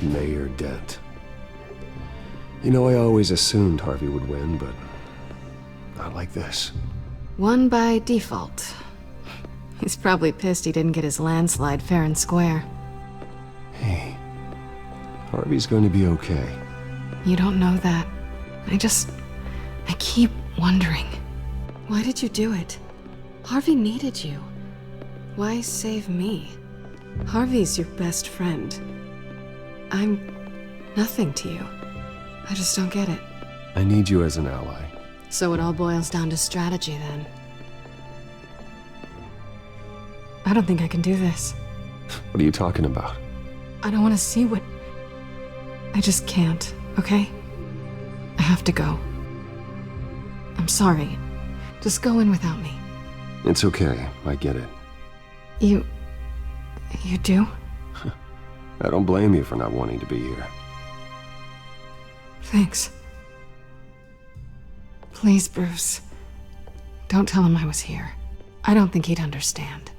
Mayor Dent. You know, I always assumed Harvey would win, but not like this. Won by default. He's probably pissed he didn't get his landslide fair and square. Hey, Harvey's going to be okay. You don't know that. I keep wondering. Why did you do it? Harvey needed you. Why save me? Harvey's your best friend. I'm nothing to you. I just don't get it. I need you as an ally. So it all boils down to strategy, then. I don't think I can do this. What are you talking about? I don't want to see what... I just can't, okay? I have to go. I'm sorry. Just go in without me. It's okay, I get it. You do? I don't blame you for not wanting to be here. Thanks. Please, Bruce. Don't tell him I was here. I don't think he'd understand.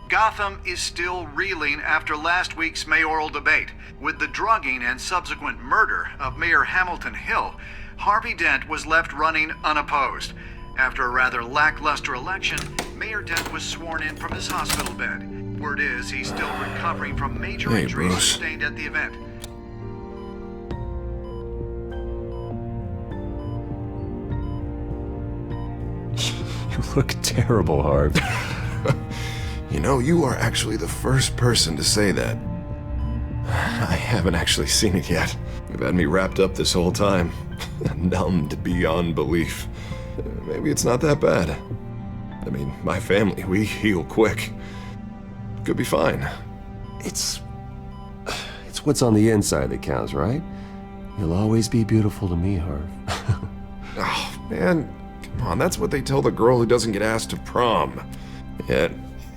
Gotham is still reeling after last week's mayoral debate. With the drugging and subsequent murder of Mayor Hamilton Hill, Harvey Dent was left running unopposed. After a rather lackluster election, Mayor Dent was sworn in from his hospital bed. Word is he's still recovering from major injuries Bruce. sustained at the event. You look terrible, Harv. You know, you are actually the first person to say that. I haven't actually seen it yet. You've had me wrapped up this whole time. Numbed beyond belief. Maybe it's not that bad. I mean, my family, we heal quick. Could be fine. It's what's on the inside that counts, right? You'll always be beautiful to me, Harv. Oh, man. Come on, that's what they tell the girl who doesn't get asked to prom. Yeah,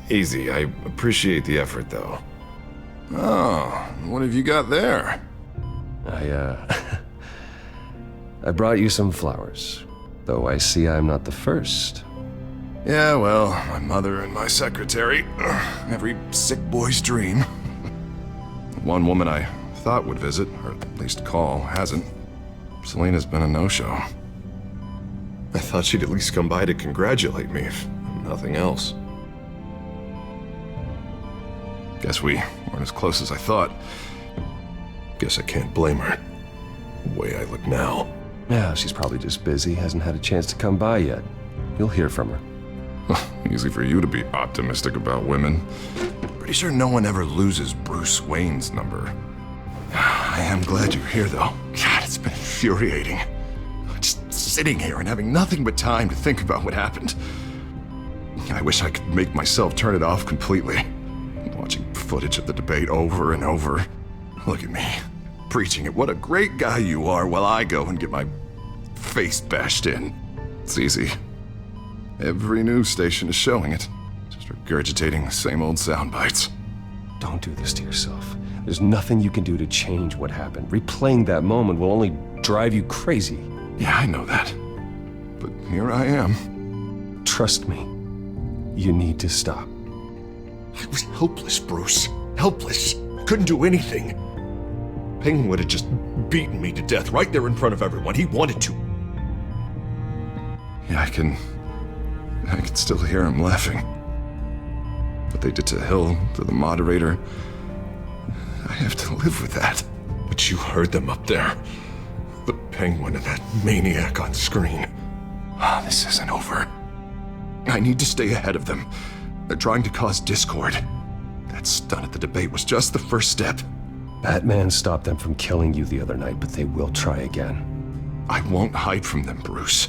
easy. I appreciate the effort, though. Oh, what have you got there? I brought you some flowers. Though I see I'm not the first. Yeah, well, my mother and my secretary. Every sick boy's dream. One woman I thought would visit, or at least call, hasn't. Selena's been a no-show. I thought she'd at least come by to congratulate me, if nothing else. Guess we weren't as close as I thought. Guess I can't blame her. The way I look now. Yeah, she's probably just busy, hasn't had a chance to come by yet. You'll hear from her. Easy for you to be optimistic about women. Pretty sure no one ever loses Bruce Wayne's number. I am glad you're here, though. God, it's been infuriating. Just sitting here and having nothing but time to think about what happened. I wish I could make myself turn it off completely. Watching footage of the debate over and over. Look at me, preaching at what a great guy you are while I go and get my face bashed in. It's easy. Every news station is showing it. Just regurgitating the same old sound bites. Don't do this to yourself. There's nothing you can do to change what happened. Replaying that moment will only drive you crazy. Yeah, I know that. But here I am. Trust me. You need to stop. I was helpless, Bruce. Helpless. Couldn't do anything. Penguin would have just beaten me to death right there in front of everyone. He wanted to. Yeah, I can still hear him laughing. What they did to Hill, to the moderator, I have to live with that. But you heard them up there. The Penguin and that maniac on screen. This isn't over. I need to stay ahead of them. They're trying to cause discord. That stunt at the debate was just the first step. Batman stopped them from killing you the other night, but they will try again. I won't hide from them, Bruce.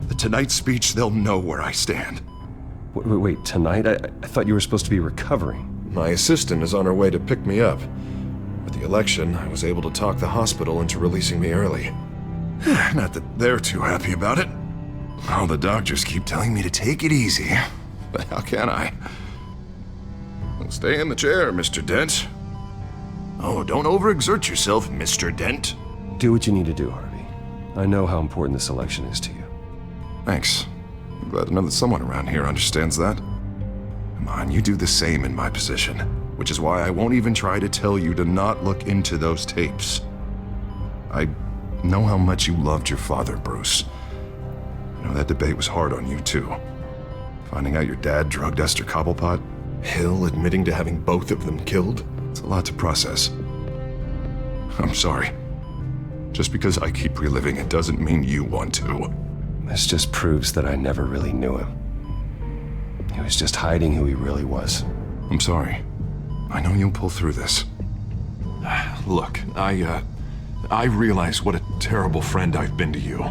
The Tonight speech, they'll know where I stand. Wait, tonight? I thought you were supposed to be recovering. My assistant is on her way to pick me up. With the election, I was able to talk the hospital into releasing me early. Not that they're too happy about it. All the doctors keep telling me to take it easy. But how can I? Well, stay in the chair, Mr. Dent. Oh, don't overexert yourself, Mr. Dent. Do what you need to do, Harvey. I know how important this election is to you. Thanks. I'm glad to know that someone around here understands that. Come on, you do the same in my position. which is why I won't even try to tell you to not look into those tapes. I know how much you loved your father, Bruce. I know that debate was hard on you, too. Finding out your dad drugged Esther Cobblepot, Hill admitting to having both of them killed, it's a lot to process. I'm sorry. Just because I keep reliving it doesn't mean you want to. This just proves that I never really knew him. He was just hiding who he really was. I'm sorry. I know you'll pull through this. Look, I realize what a terrible friend I've been to you.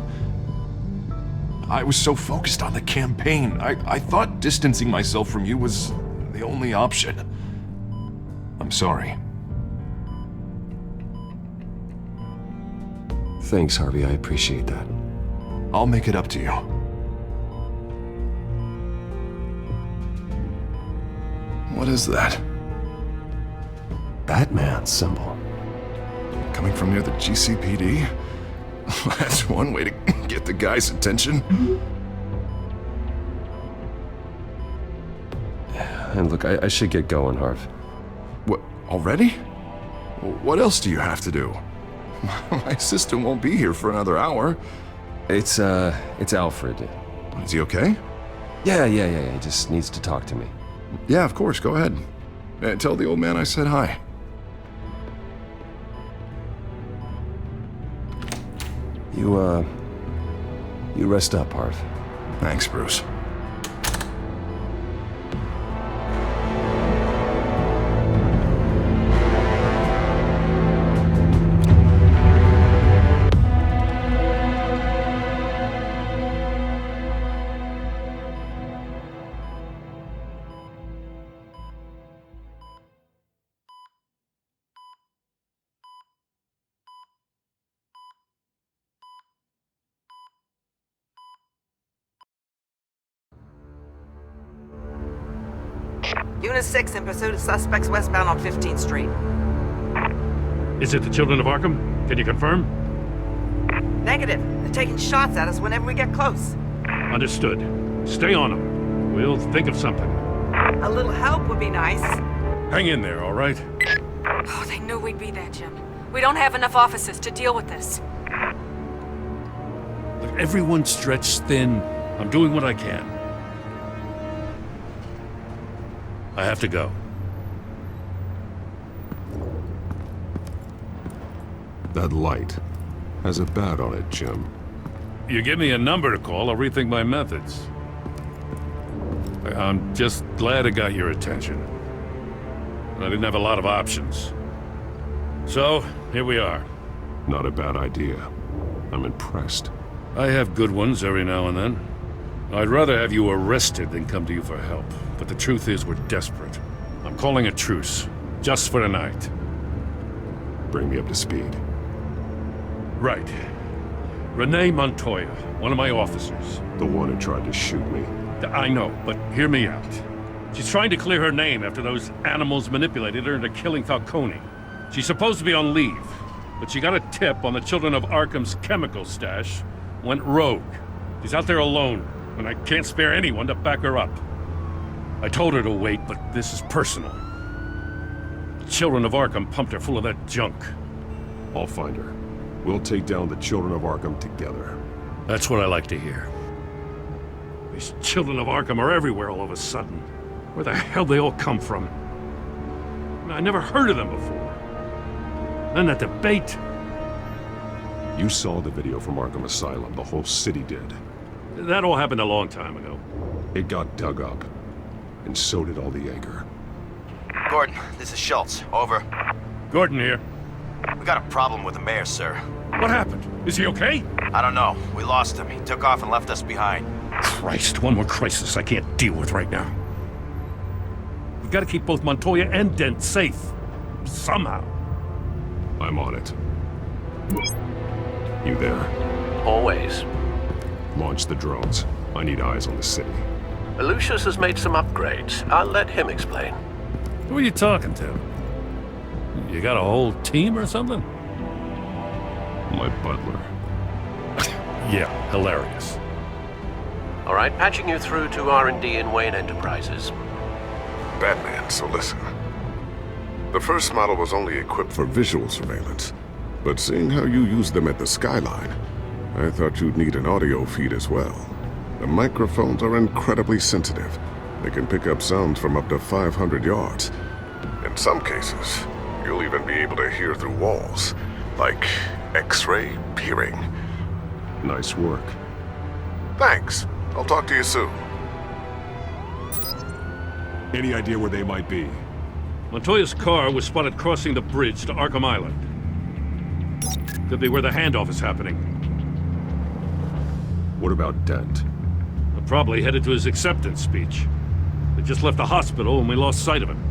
I was so focused on the campaign. I thought distancing myself from you was the only option. I'm sorry. Thanks, Harvey. I appreciate that. I'll make it up to you. What is that? Batman symbol. Coming from near the GCPD? That's one way to get the guy's attention. And look, I should get going, Harv. What, already? What else do you have to do? My assistant won't be here for another hour. It's Alfred. Is he okay? Yeah. He just needs to talk to me. Yeah, of course, go ahead. Tell the old man I said hi. You rest up, Harv. Thanks, Bruce. Unit 6 in pursuit of suspects westbound on 15th Street. Is it the Children of Arkham? Can you confirm? Negative. They're taking shots at us whenever we get close. Understood. Stay on them. We'll think of something. A little help would be nice. Hang in there, all right? Oh, they knew we'd be there, Jim. We don't have enough officers to deal with this. Look, everyone's stretched thin. I'm doing what I can. I have to go. That light has a bat on it, Jim. You give me a number to call, I'll rethink my methods. I'm just glad I got your attention. I didn't have a lot of options. So, here we are. Not a bad idea. I'm impressed. I have good ones every now and then. I'd rather have you arrested than come to you for help. But the truth is, we're desperate. I'm calling a truce. Just for tonight. Bring me up to speed. Right. Renee Montoya, one of my officers. The one who tried to shoot me. I know, but hear me out. She's trying to clear her name after those animals manipulated her into killing Falcone. She's supposed to be on leave, but she got a tip on the Children of Arkham's chemical stash, went rogue. She's out there alone, and I can't spare anyone to back her up. I told her to wait, but this is personal. The Children of Arkham pumped her full of that junk. I'll find her. We'll take down the Children of Arkham together. That's what I like to hear. These Children of Arkham are everywhere all of a sudden. Where the hell they all come from? I never heard of them before. Then that debate. You saw the video from Arkham Asylum. The whole city did. That all happened a long time ago. It got dug up. And so did all the anger. Gordon, this is Schultz. Over. Gordon here. We got a problem with the mayor, sir. What happened? Is he okay? I don't know. We lost him. He took off and left us behind. Christ, one more crisis I can't deal with right now. We've got to keep both Montoya and Dent safe. Somehow. I'm on it. You there? Always. Launch the drones. I need eyes on the city. Lucius has made some upgrades. I'll let him explain. Who are you talking to? You got a whole team or something? My butler. Yeah, hilarious. All right, patching you through to R&D in Wayne Enterprises. Batman, so listen. The first model was only equipped for visual surveillance, but seeing how you use them at the skyline, I thought you'd need an audio feed as well. The microphones are incredibly sensitive. They can pick up sounds from up to 500 yards. In some cases, you'll even be able to hear through walls, like X-ray peering. Nice work. Thanks. I'll talk to you soon. Any idea where they might be? Montoya's car was spotted crossing the bridge to Arkham Island. Could be where the handoff is happening. What about Dent? They're probably headed to his acceptance speech. They just left the hospital and we lost sight of him.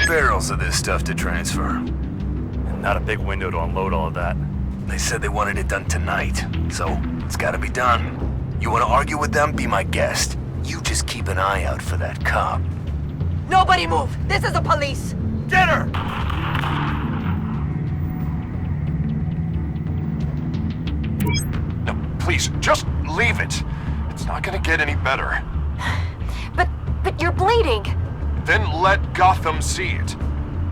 Barrels of this stuff to transfer. And not a big window to unload all of that. They said they wanted it done tonight, so it's gotta be done. You wanna argue with them? Be my guest. You just keep an eye out for that cop. Nobody move! This is the police! Get her! No, please, just leave it. It's not gonna get any better. But you're bleeding. Then let Gotham see it.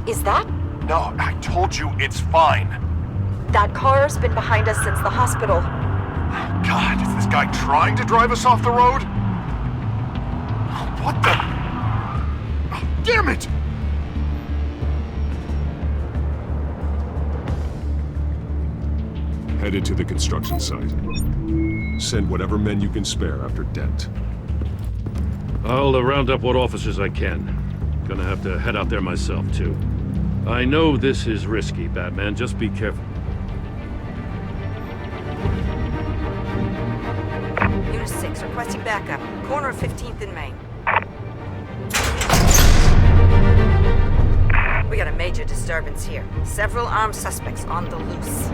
Is that? No, I told you it's fine. That car's been behind us since the hospital. God, is this guy trying to drive us off the road? What the? Oh, damn it! Headed to the construction site. Send whatever men you can spare after Dent. I'll round up what officers I can. Gonna have to head out there myself, too. I know this is risky, Batman. Just be careful. Unit 6, requesting backup. Corner of 15th and Main. We got a major disturbance here. Several armed suspects on the loose.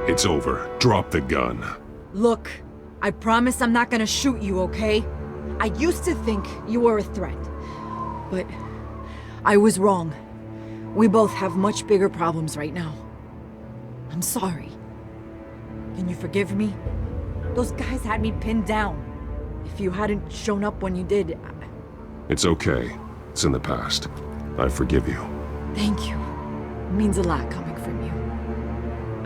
It's over. Drop the gun. Look, I promise I'm not gonna shoot you, okay? I used to think you were a threat, but I was wrong. We both have much bigger problems right now. I'm sorry. Can you forgive me? Those guys had me pinned down. If you hadn't shown up when you did, It's okay. It's in the past. I forgive you. Thank you. It means a lot coming from you.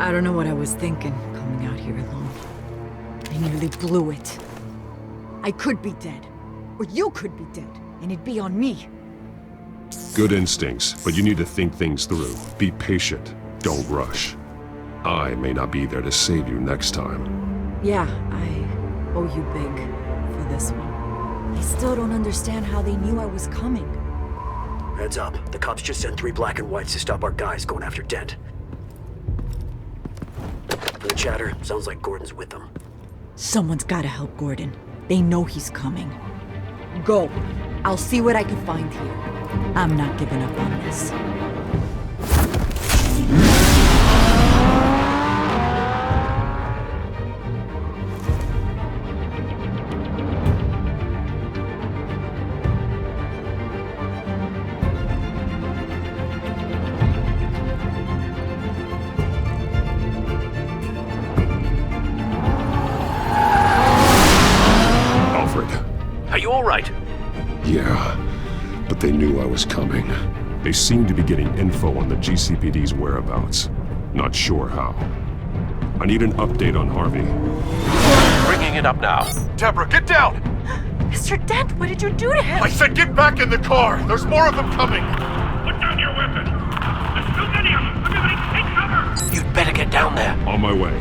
I don't know what I was thinking, coming out here alone. I nearly blew it. I could be dead. Or you could be dead, and it'd be on me. Good instincts, but you need to think things through. Be patient. Don't rush. I may not be there to save you next time. Yeah, I owe you big for this one. I still don't understand how they knew I was coming. Heads up. The cops just sent 3 black and whites to stop our guys going after Dent. From the chatter, sounds like Gordon's with them. Someone's gotta help Gordon. They know he's coming. Go. I'll see what I can find here. I'm not giving up on this. thought they knew I was coming. They seem to be getting info on the GCPD's whereabouts. Not sure how. I need an update on Harvey. Bringing it up now. Deborah, get down! Mr. Dent, what did you do to him? I said get back in the car! There's more of them coming! Put down your weapon! There's too many of them! Everybody take cover! You'd better get down there. On my way.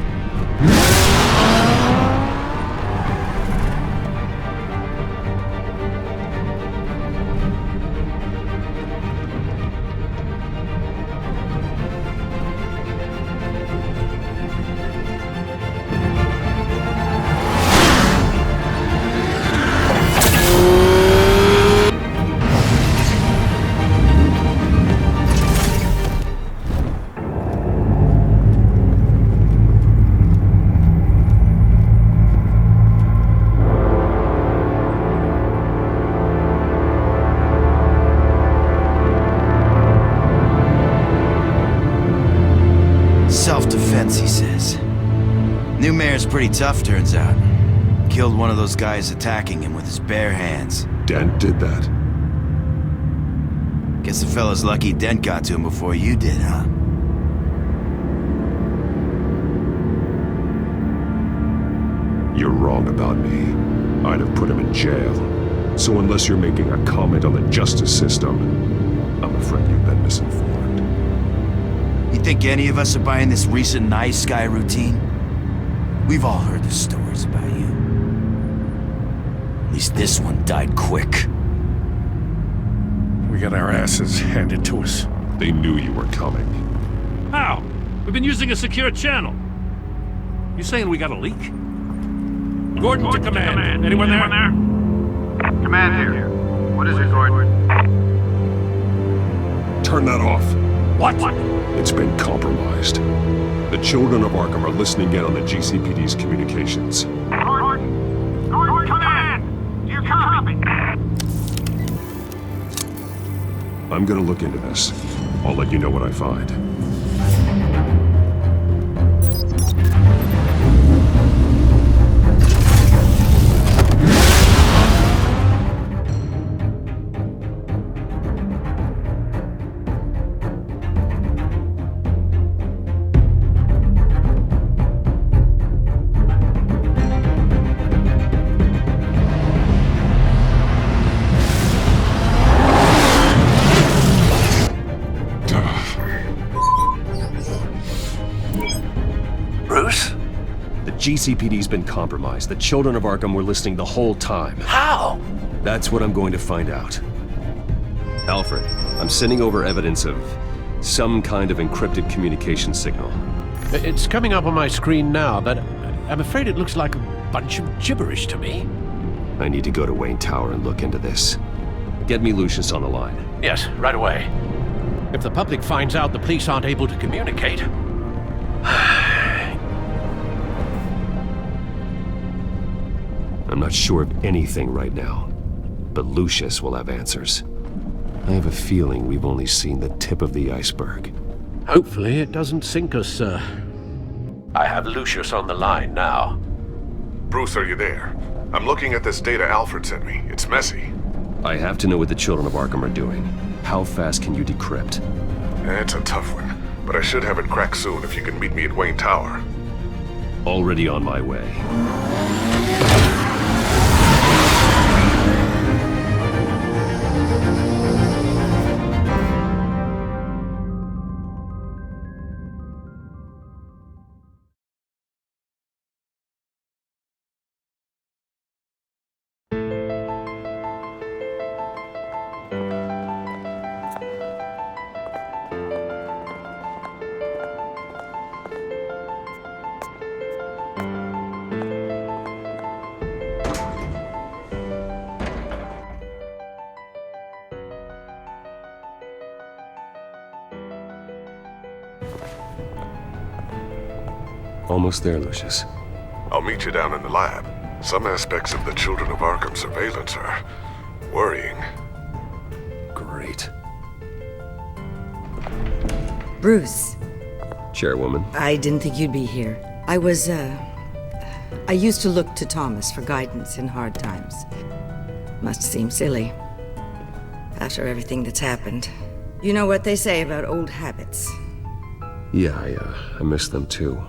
Self-defense, he says. New mayor's pretty tough, turns out. Killed one of those guys attacking him with his bare hands. Dent did that? Guess the fella's lucky Dent got to him before you did, huh? You're wrong about me. I'd have put him in jail. So unless you're making a comment on the justice system, I'm afraid you've been misinformed. You think any of us are buying this recent nice guy routine? We've all heard the stories about you. At least this one died quick. We got our asses handed to us. They knew you were coming. How? We've been using a secure channel. You saying we got a leak? Gordon to command. Anyone there? Command here. What is it, Gordon? Turn that off. What? It's been compromised. The children of Arkham are listening in on the GCPD's communications. Gordon! Gordon, command! Do you copy? I'm gonna look into this. I'll let you know what I find. GCPD's been compromised. The children of Arkham were listening the whole time. How? That's what I'm going to find out. Alfred, I'm sending over evidence of some kind of encrypted communication signal. It's coming up on my screen now, but I'm afraid it looks like a bunch of gibberish to me. I need to go to Wayne Tower and look into this. Get me Lucius on the line. Yes, right away. If the public finds out the police aren't able to communicate... I'm not sure of anything right now, but Lucius will have answers. I have a feeling we've only seen the tip of the iceberg. Hopefully it doesn't sink us, sir. I have Lucius on the line now. Bruce, are you there? I'm looking at this data Alfred sent me. It's messy. I have to know what the children of Arkham are doing. How fast can you decrypt? It's a tough one, but I should have it cracked soon if you can meet me at Wayne Tower. Already on my way. Almost there, Lucius. I'll meet you down in the lab. Some aspects of the Children of Arkham surveillance are worrying. Great. Bruce. Chairwoman. I didn't think you'd be here. I used to look to Thomas for guidance in hard times. Must seem silly. after everything that's happened. You know what they say about old habits. Yeah, I miss them too.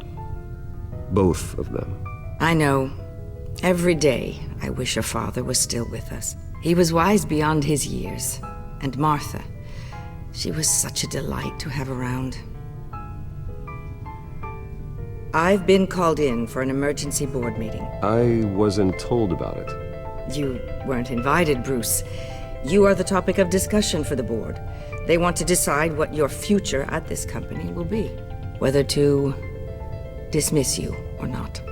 Both of them. I know. Every day, I wish your father was still with us. He was wise beyond his years. And Martha, she was such a delight to have around. I've been called in for an emergency board meeting. I wasn't told about it. You weren't invited, Bruce. You are the topic of discussion for the board. They want to decide what your future at this company will be. Whether to dismiss you or not.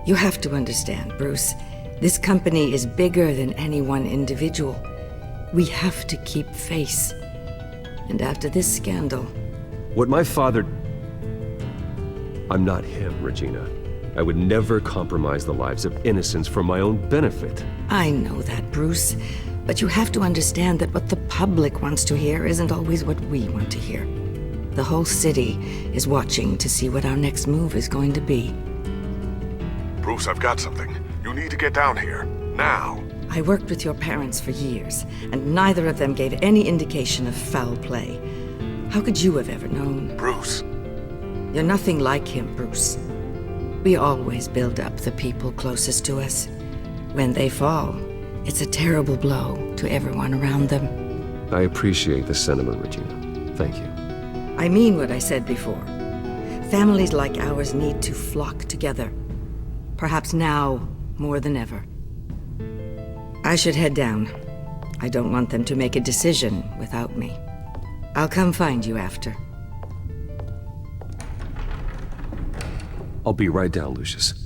You have to understand, Bruce. This company is bigger than any one individual. We have to keep face. And after this scandal... What my father... I'm not him, Regina. I would never compromise the lives of innocents for my own benefit. I know that, Bruce. But you have to understand that what the public wants to hear isn't always what we want to hear. The whole city is watching to see what our next move is going to be. Bruce, I've got something. You need to get down here. Now. I worked with your parents for years, and neither of them gave any indication of foul play. How could you have ever known? Bruce. You're nothing like him, Bruce. We always build up the people closest to us. When they fall, it's a terrible blow to everyone around them. I appreciate the sentiment, Regina. Thank you. I mean what I said before. Families like ours need to flock together. Perhaps now more than ever. I should head down. I don't want them to make a decision without me. I'll come find you after. I'll be right down, Lucius.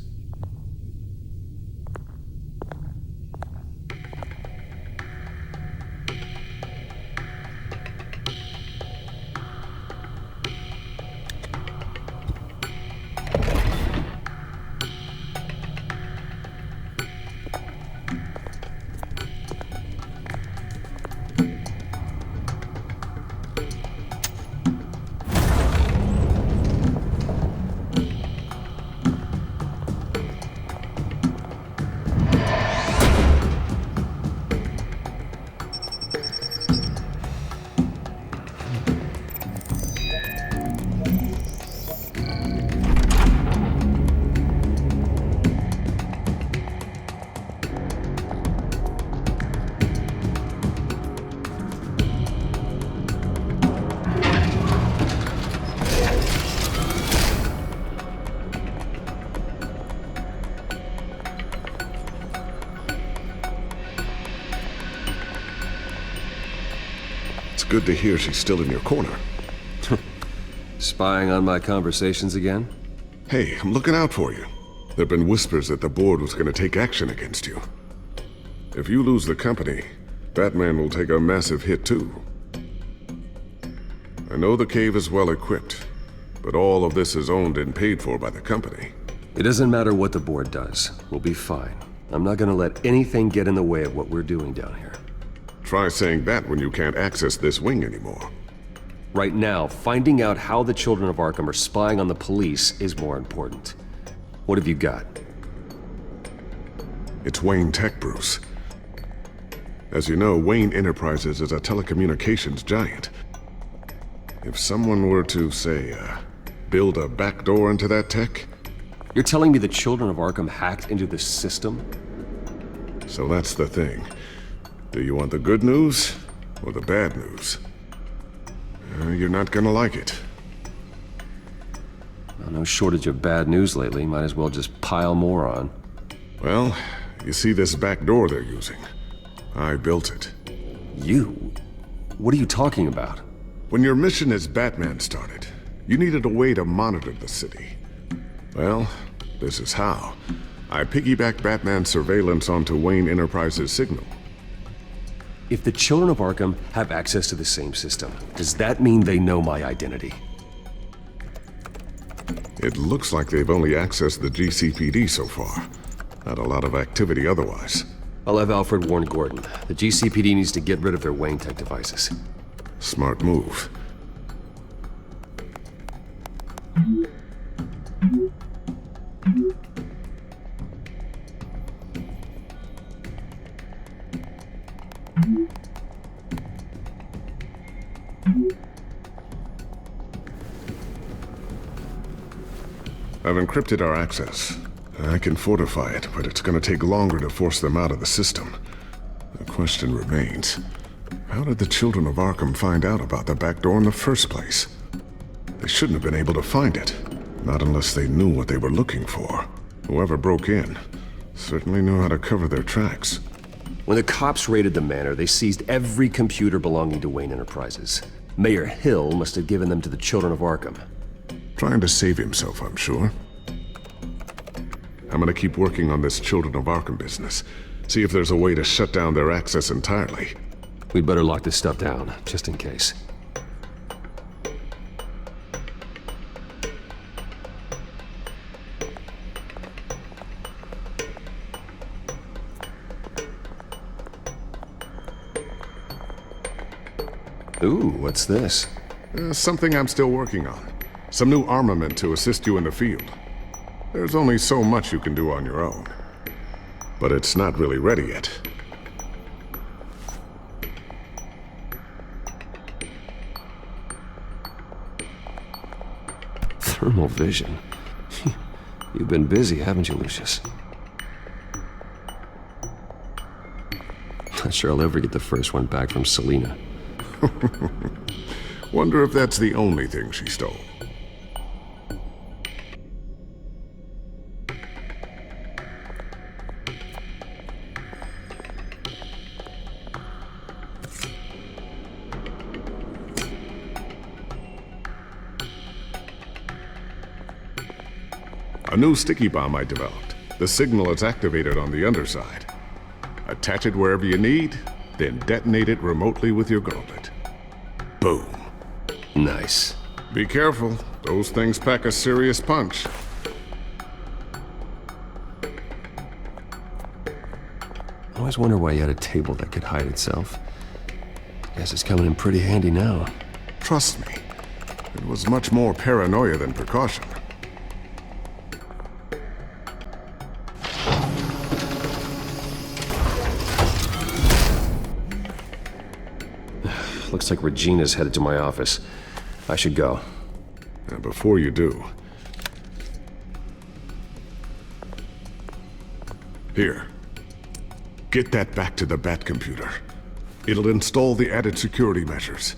Good to hear she's still in your corner. Spying on my conversations again? Hey, I'm looking out for you. There've been whispers that the board was going to take action against you. If you lose the company, Batman will take a massive hit too. I know the cave is well equipped, but all of this is owned and paid for by the company. It doesn't matter what the board does. We'll be fine. I'm not gonna let anything get in the way of what we're doing down here. Try saying that when you can't access this wing anymore. Right now, finding out how the children of Arkham are spying on the police is more important. What have you got? It's Wayne Tech, Bruce. As you know, Wayne Enterprises is a telecommunications giant. If someone were to, say, build a backdoor into that tech... You're telling me the children of Arkham hacked into this system? So that's the thing. Do you want the good news or the bad news? You're not gonna like it. Well, no shortage of bad news lately. Might as well just pile more on. Well, you see this back door they're using? I built it. You? What are you talking about? When your mission as Batman started, you needed a way to monitor the city. Well, this is how. I piggybacked Batman's surveillance onto Wayne Enterprises' signal. If the children of Arkham have access to the same system, does that mean they know my identity? It looks like they've only accessed the GCPD so far. Not a lot of activity otherwise. I'll have Alfred warn Gordon. The GCPD needs to get rid of their Wayne Tech devices. Smart move. I've encrypted our access. I can fortify it, but it's gonna take longer to force them out of the system. The question remains, how did the children of Arkham find out about the back door in the first place? They shouldn't have been able to find it. Not unless they knew what they were looking for. Whoever broke in certainly knew how to cover their tracks. When the cops raided the manor, they seized every computer belonging to Wayne Enterprises. Mayor Hill must have given them to the children of Arkham. Trying to save himself, I'm sure. I'm gonna keep working on this Children of Arkham business. See if there's a way to shut down their access entirely. We'd better lock this stuff down, just in case. Ooh, what's this? Something I'm still working on. Some new armament to assist you in the field. There's only so much you can do on your own. But it's not really ready yet. Thermal vision. You've been busy, haven't you, Lucius? Not sure I'll ever get the first one back from Selina. Wonder if that's the only thing she stole. A new sticky bomb I developed. The signal is activated on the underside. Attach it wherever you need, then detonate it remotely with your gauntlet. Boom. Nice. Be careful. Those things pack a serious punch. I always wonder why you had a table that could hide itself. Guess it's coming in pretty handy now. Trust me, it was much more paranoia than precaution. Looks like Regina's headed to my office. I should go. And before you do... Here. Get that back to the Bat computer. It'll install the added security measures.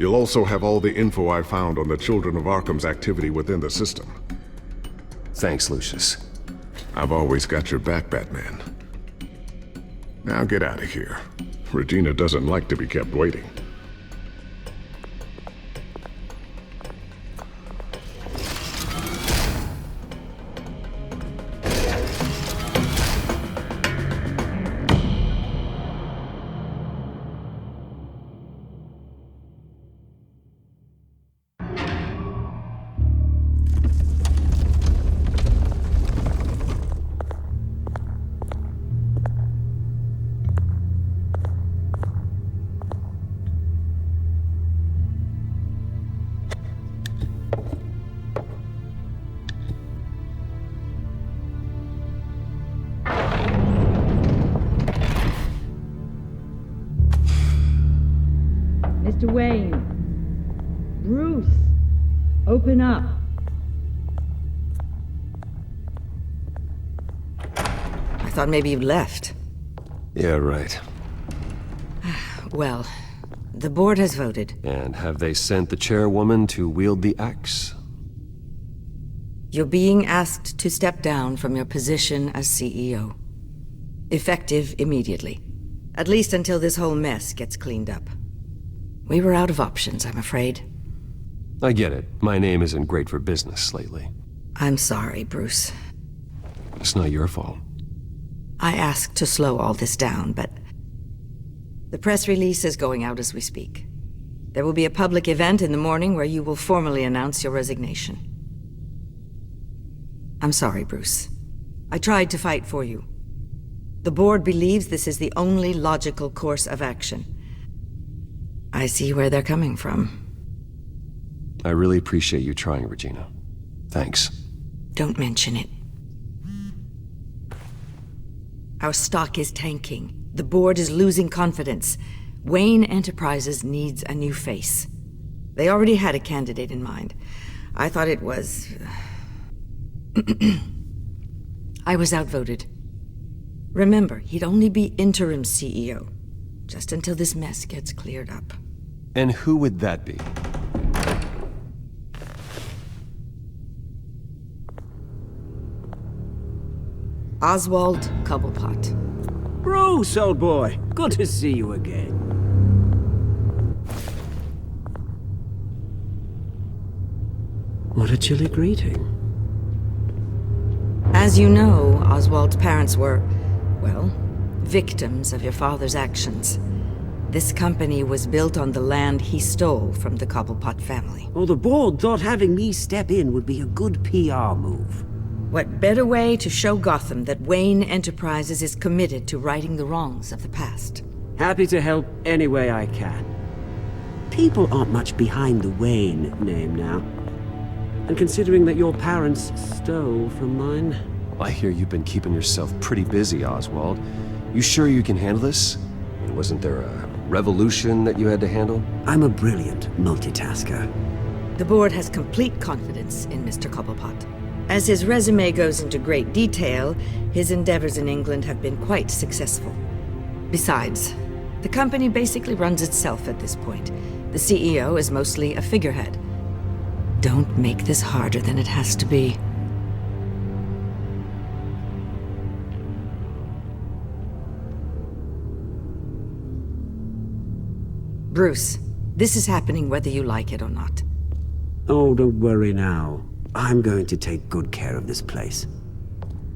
You'll also have all the info I found on the Children of Arkham's activity within the system. Thanks, Lucius. I've always got your back, Batman. Now get out of here. Regina doesn't like to be kept waiting. Mr. Wayne. Bruce. Open up. I thought maybe you left. Yeah, right. Well, the board has voted. And have they sent the chairwoman to wield the axe? You're being asked to step down from your position as CEO. Effective immediately. At least until this whole mess gets cleaned up. We were out of options, I'm afraid. I get it. My name isn't great for business lately. I'm sorry, Bruce. It's not your fault. I asked to slow all this down, but... The press release is going out as we speak. There will be a public event in the morning where you will formally announce your resignation. I'm sorry, Bruce. I tried to fight for you. The board believes this is the only logical course of action. I see where they're coming from. I really appreciate you trying, Regina. Thanks. Don't mention it. Our stock is tanking. The board is losing confidence. Wayne Enterprises needs a new face. They already had a candidate in mind. I thought it was... I was outvoted. Remember, he'd only be interim CEO, just until this mess gets cleared up. And who would that be? Oswald Cobblepot. Bruce, old boy. Good to see you again. What a chilly greeting. As you know, Oswald's parents were, well, victims of your father's actions. This company was built on the land he stole from the Cobblepot family. Well, the board thought having me step in would be a good PR move. What better way to show Gotham that Wayne Enterprises is committed to righting the wrongs of the past? Happy to help any way I can. People aren't much behind the Wayne name now. And considering that your parents stole from mine... I hear you've been keeping yourself pretty busy, Oswald. You sure you can handle this? And wasn't there a revolution that you had to handle? I'm a brilliant multitasker. The board has complete confidence in Mr. Cobblepot. As his resume goes into great detail, his endeavors in England have been quite successful. Besides, the company basically runs itself at this point. The CEO is mostly a figurehead. Don't make this harder than it has to be. Bruce, this is happening whether you like it or not. Oh, don't worry now. I'm going to take good care of this place.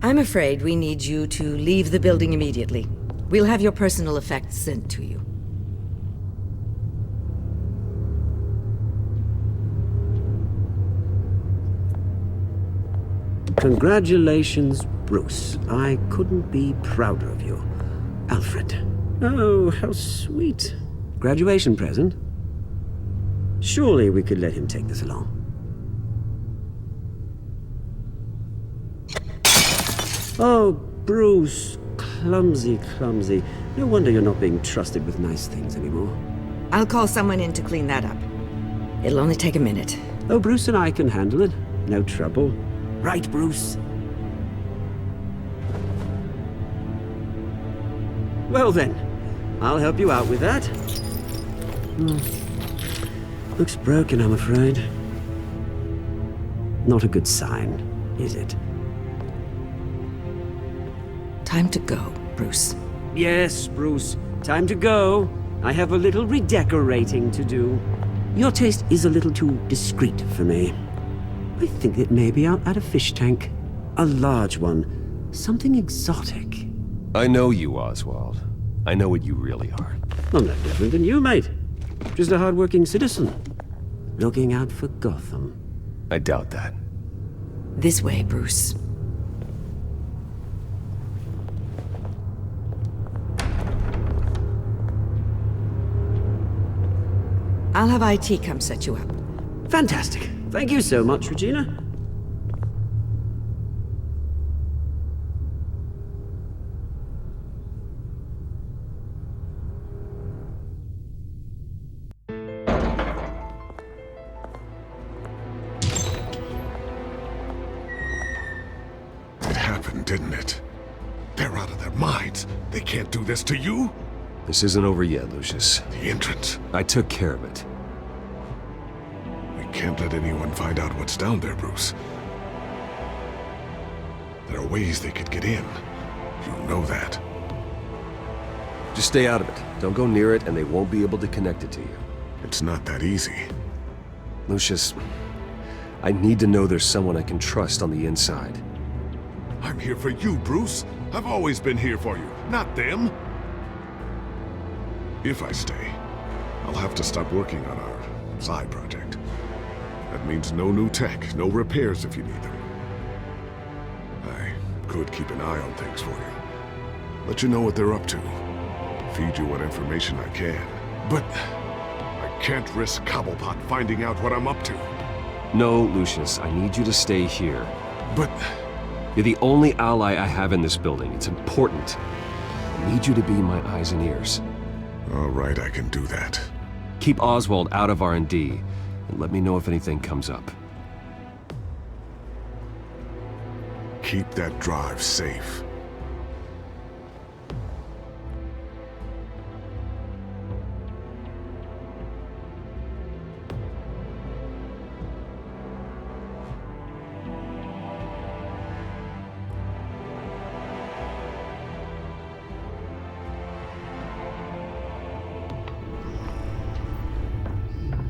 I'm afraid we need you to leave the building immediately. We'll have your personal effects sent to you. Congratulations, Bruce. I couldn't be prouder of you. Alfred. Oh, how sweet. Graduation present? Surely we could let him take this along. Oh, Bruce. Clumsy, clumsy. No wonder you're not being trusted with nice things anymore. I'll call someone in to clean that up. It'll only take a minute. Oh, Bruce and I can handle it. No trouble. Right, Bruce? Well then, I'll help you out with that. Looks broken, I'm afraid. Not a good sign, is it? Time to go, Bruce. Yes, Bruce. Time to go. I have a little redecorating to do. Your taste is a little too discreet for me. I think it may be out at a fish tank. A large one. Something exotic. I know you, Oswald. I know what you really are. I'm no different than you, mate. Just a hard-working citizen. Looking out for Gotham. I doubt that. This way, Bruce. I'll have IT come set you up. Fantastic. Thank you so much, Regina. It happened, didn't it? They're out of their minds. They can't do this to you. This isn't over yet, Lucius. The entrance. I took care of it. We can't let anyone find out what's down there, Bruce. There are ways they could get in. You know that. Just stay out of it. Don't go near it, and they won't be able to connect it to you. It's not that easy. Lucius, I need to know there's someone I can trust on the inside. I'm here for you, Bruce. I've always been here for you, not them. If I stay, I'll have to stop working on our side project. That means no new tech, no repairs if you need them. I could keep an eye on things for you. Let you know what they're up to. Feed you what information I can. But I can't risk Cobblepot finding out what I'm up to. No, Lucius, I need you to stay here. But... You're the only ally I have in this building. It's important. I need you to be my eyes and ears. All right, I can do that. Keep Oswald out of R&D. and let me know if anything comes up. Keep that drive safe.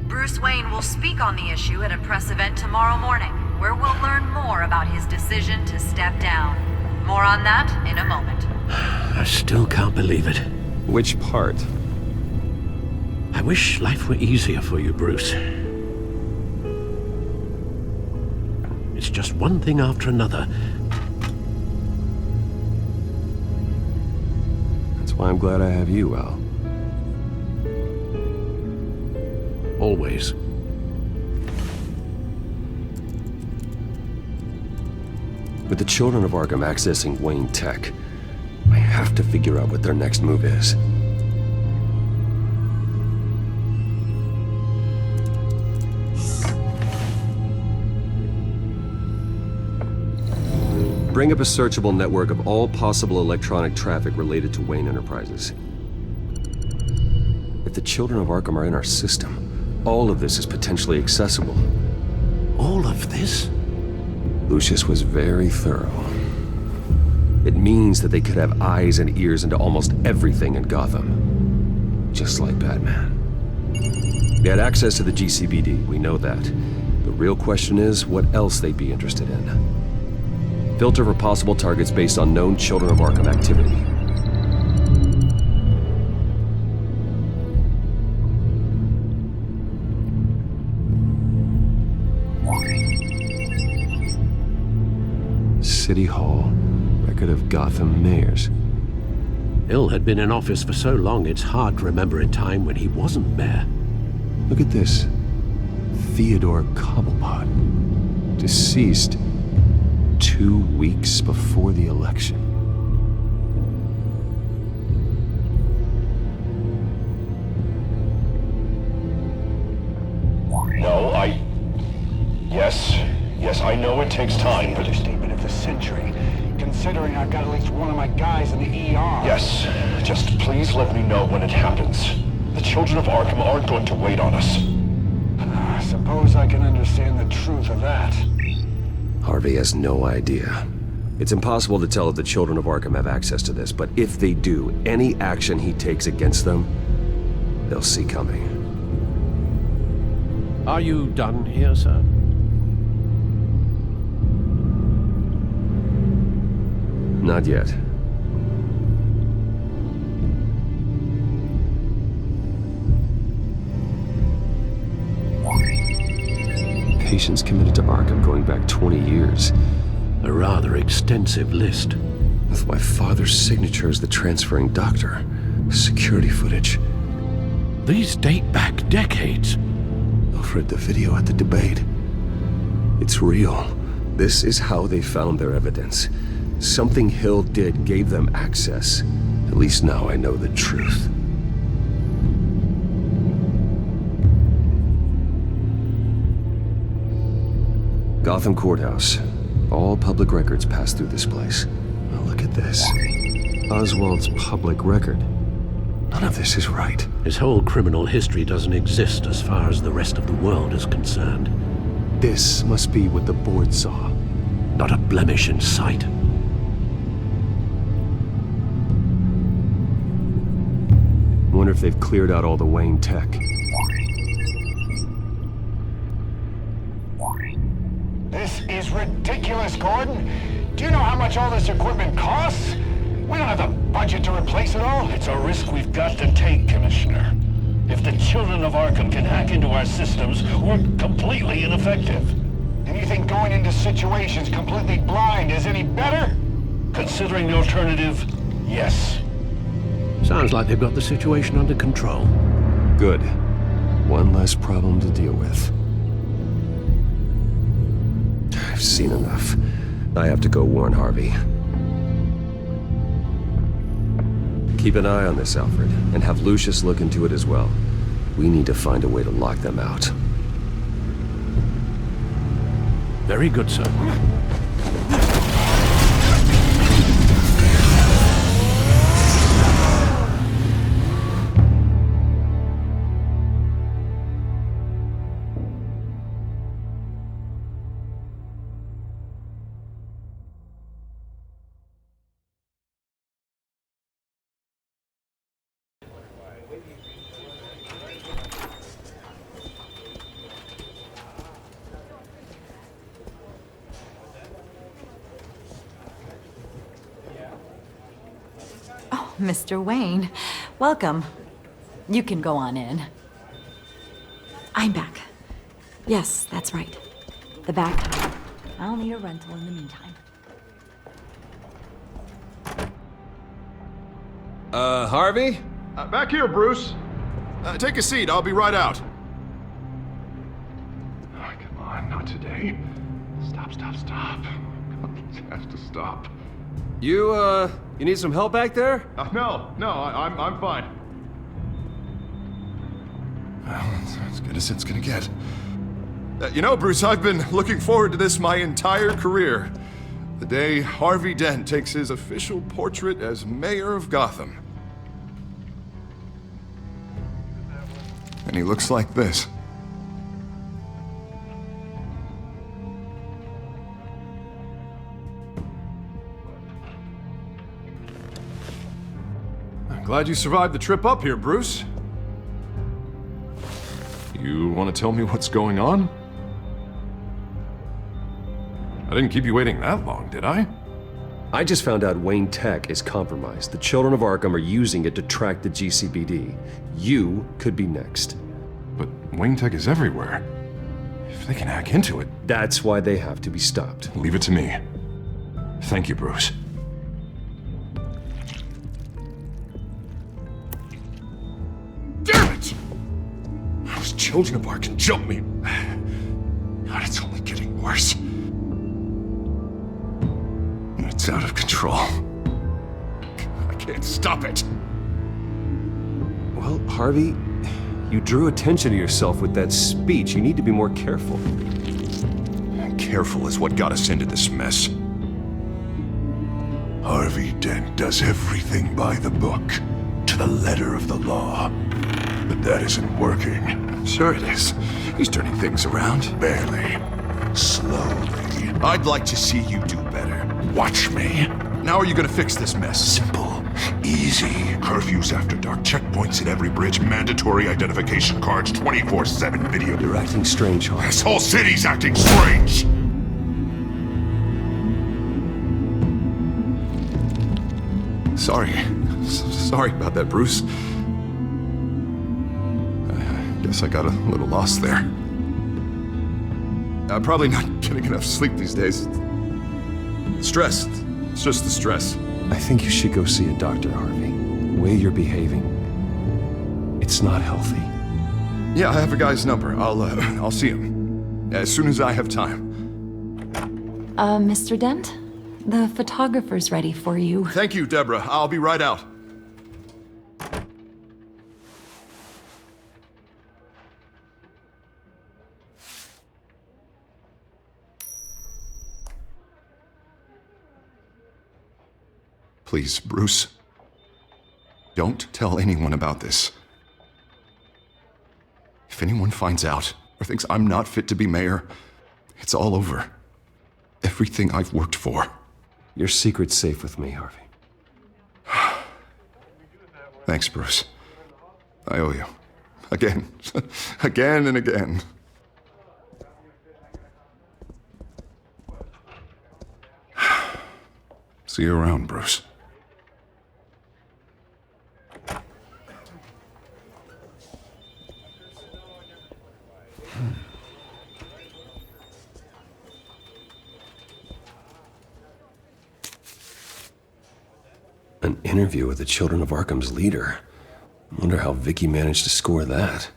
Bruce Wayne will speak on the issue at a press event tomorrow morning, where we'll learn more about his decision to step down. More on that in a moment. I still can't believe it. Which part? I wish life were easier for you, Bruce. It's just one thing after another. That's why I'm glad I have you, Al. Always. With the children of Arkham accessing Wayne Tech, I have to figure out what their next move is. Bring up a searchable network of all possible electronic traffic related to Wayne Enterprises. If the children of Arkham are in our system, all of this is potentially accessible. All of this? Lucius was very thorough. It means that they could have eyes and ears into almost everything in Gotham. Just like Batman. They had access to the GCPD, we know that. The real question is, what else they'd be interested in. Filter for possible targets based on known Children of Arkham activity. City Hall. Record of Gotham mayors. Hill had been in office for so long, it's hard to remember a time when he wasn't mayor. Look at this. Theodore Cobblepot. Deceased 2 weeks before the election. No, Yes, I know it takes time, but... Understatement of the century, considering I've got at least one of my guys in the ER. Yes, just please let me know when it happens. The children of Arkham aren't going to wait on us. I suppose I can understand the truth of that. Harvey has no idea. It's impossible to tell if the children of Arkham have access to this, but if they do, any action he takes against them, they'll see coming. Are you done here, sir? Not yet. Patients committed to Arkham going back 20 years. A rather extensive list. With my father's signature as the transferring doctor. Security footage. These date back decades. I've read the video at the debate. It's real. This is how they found their evidence. Something Hill did gave them access. At least now I know the truth. Gotham Courthouse. All public records pass through this place. Now look at this. Oswald's public record. None of this is right. His whole criminal history doesn't exist as far as the rest of the world is concerned. This must be what the board saw. Not a blemish in sight. Wonder if they've cleared out all the Wayne tech. This is ridiculous, Gordon. Do you know how much all this equipment costs? We don't have the budget to replace it all. It's a risk we've got to take, Commissioner. If the children of Arkham can hack into our systems, we're completely ineffective. And you think going into situations completely blind is any better? Considering the alternative, yes. Sounds like they've got the situation under control. Good. One less problem to deal with. I've seen enough. I have to go warn Harvey. Keep an eye on this, Alfred, and have Lucius look into it as well. We need to find a way to lock them out. Very good, sir. Mr. Wayne, welcome. You can go on in. I'm back. Yes, that's right. The back. I'll need a rental in the meantime. Harvey? Back here, Bruce. Take a seat, I'll be right out. Oh, come on, not today. Stop. It has to stop. You need some help back there? No, I'm fine. Well, that's as good as it's gonna get. You know, Bruce, I've been looking forward to this my entire career. The day Harvey Dent takes his official portrait as mayor of Gotham. And he looks like this. I'm glad you survived the trip up here, Bruce. You want to tell me what's going on? I didn't keep you waiting that long, did I? I just found out Wayne Tech is compromised. The children of Arkham are using it to track the GCPD. You could be next. But Wayne Tech is everywhere. If they can hack into it... That's why they have to be stopped. Leave it to me. Thank you, Bruce. Damn it! Those children of Arkham jumped me. God, it's only getting worse. It's out of control. I can't stop it. Well, Harvey, you drew attention to yourself with that speech. You need to be more careful. Careful is what got us into this mess. Harvey Dent does everything by the book, to the letter of the law. But that isn't working. Sure it is. He's turning things around. Barely. Slowly. I'd like to see you do better. Watch me. Now are you gonna fix this mess? Simple. Easy. Curfews after dark, checkpoints at every bridge, mandatory identification cards, 24/7 video. You're acting strange, Harvey. This whole city's acting strange! Sorry about that, Bruce. I guess I got a little lost there. I'm probably not getting enough sleep these days. Stress. It's just the stress. I think you should go see a doctor, Harvey. The way you're behaving, it's not healthy. Yeah, I have a guy's number. I'll see him as soon as I have time. Mr. Dent? The photographer's ready for you. Thank you, Deborah. I'll be right out. Please, Bruce. Don't tell anyone about this. If anyone finds out or thinks I'm not fit to be mayor, it's all over. Everything I've worked for. Your secret's safe with me, Harvey. Thanks, Bruce. I owe you. Again. Again and again. See you around, Bruce. An interview with the Children of Arkham's leader. I wonder how Vicky managed to score that.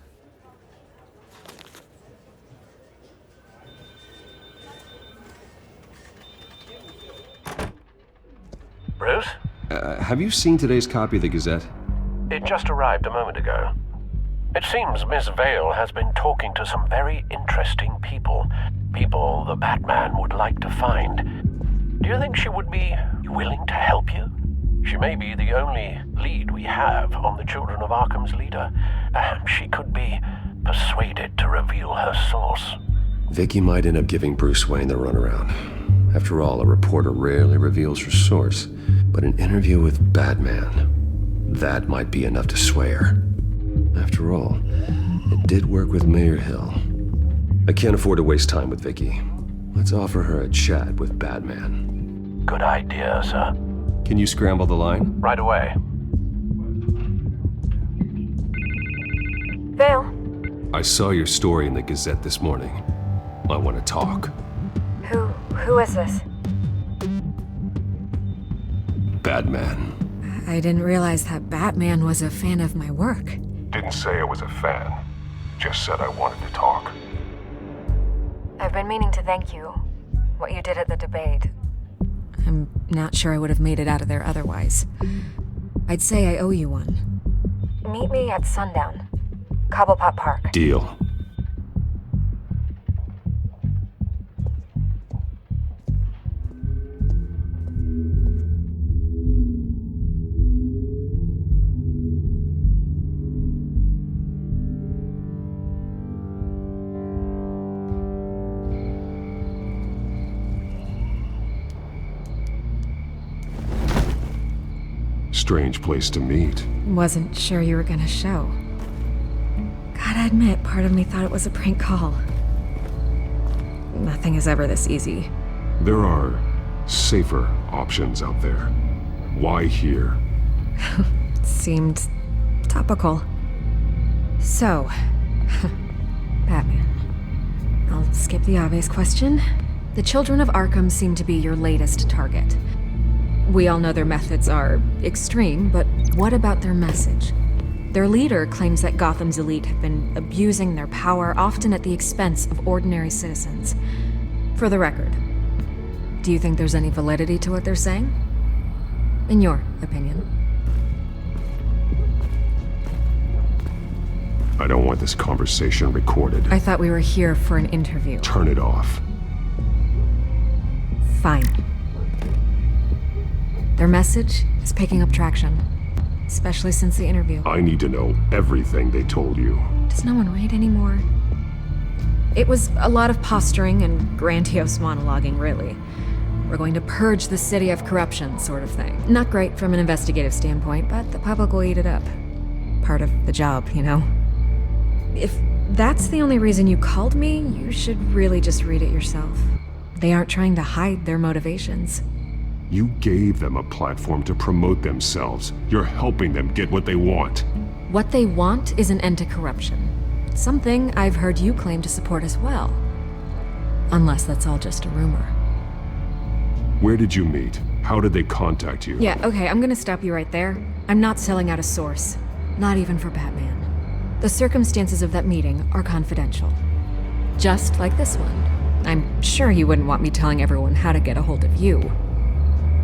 Bruce? Have you seen today's copy of the Gazette? It just arrived a moment ago. It seems Miss Vale has been talking to some very interesting people. People the Batman would like to find. Do you think she would be willing to help you? She may be the only lead we have on the Children of Arkham's leader. Perhaps she could be persuaded to reveal her source. Vicky might end up giving Bruce Wayne the runaround. After all, a reporter rarely reveals her source. But an interview with Batman, that might be enough to sway her. After all, it did work with Mayor Hill. I can't afford to waste time with Vicky. Let's offer her a chat with Batman. Good idea, sir. Can you scramble the line? Right away. Vale. I saw your story in the Gazette this morning. I want to talk. Who is this? Batman. I didn't realize that Batman was a fan of my work. Didn't say I was a fan. Just said I wanted to talk. I've been meaning to thank you. What you did at the debate. I'm not sure I would have made it out of there otherwise. I'd say I owe you one. Meet me at sundown. Cobblepot Park. Deal. Strange place to meet. Wasn't sure you were gonna show. Gotta admit, part of me thought it was a prank call. Nothing is ever this easy. There are safer options out there. Why here? Seemed topical. So, Batman. I'll skip the obvious question. The Children of Arkham seem to be your latest target. We all know their methods are extreme, but what about their message? Their leader claims that Gotham's elite have been abusing their power, often at the expense of ordinary citizens. For the record, do you think there's any validity to what they're saying? In your opinion? I don't want this conversation recorded. I thought we were here for an interview. Turn it off. Fine. Their message is picking up traction, especially since the interview. I need to know everything they told you. Does no one read anymore? It was a lot of posturing and grandiose monologuing, really. We're going to purge the city of corruption, sort of thing. Not great from an investigative standpoint, but the public will eat it up. Part of the job, you know? If that's the only reason you called me, you should really just read it yourself. They aren't trying to hide their motivations. You gave them a platform to promote themselves. You're helping them get what they want. What they want is an end to corruption. Something I've heard you claim to support as well. Unless that's all just a rumor. Where did you meet? How did they contact you? Yeah, okay, I'm gonna stop you right there. I'm not selling out a source. Not even for Batman. The circumstances of that meeting are confidential. Just like this one. I'm sure you wouldn't want me telling everyone how to get a hold of you.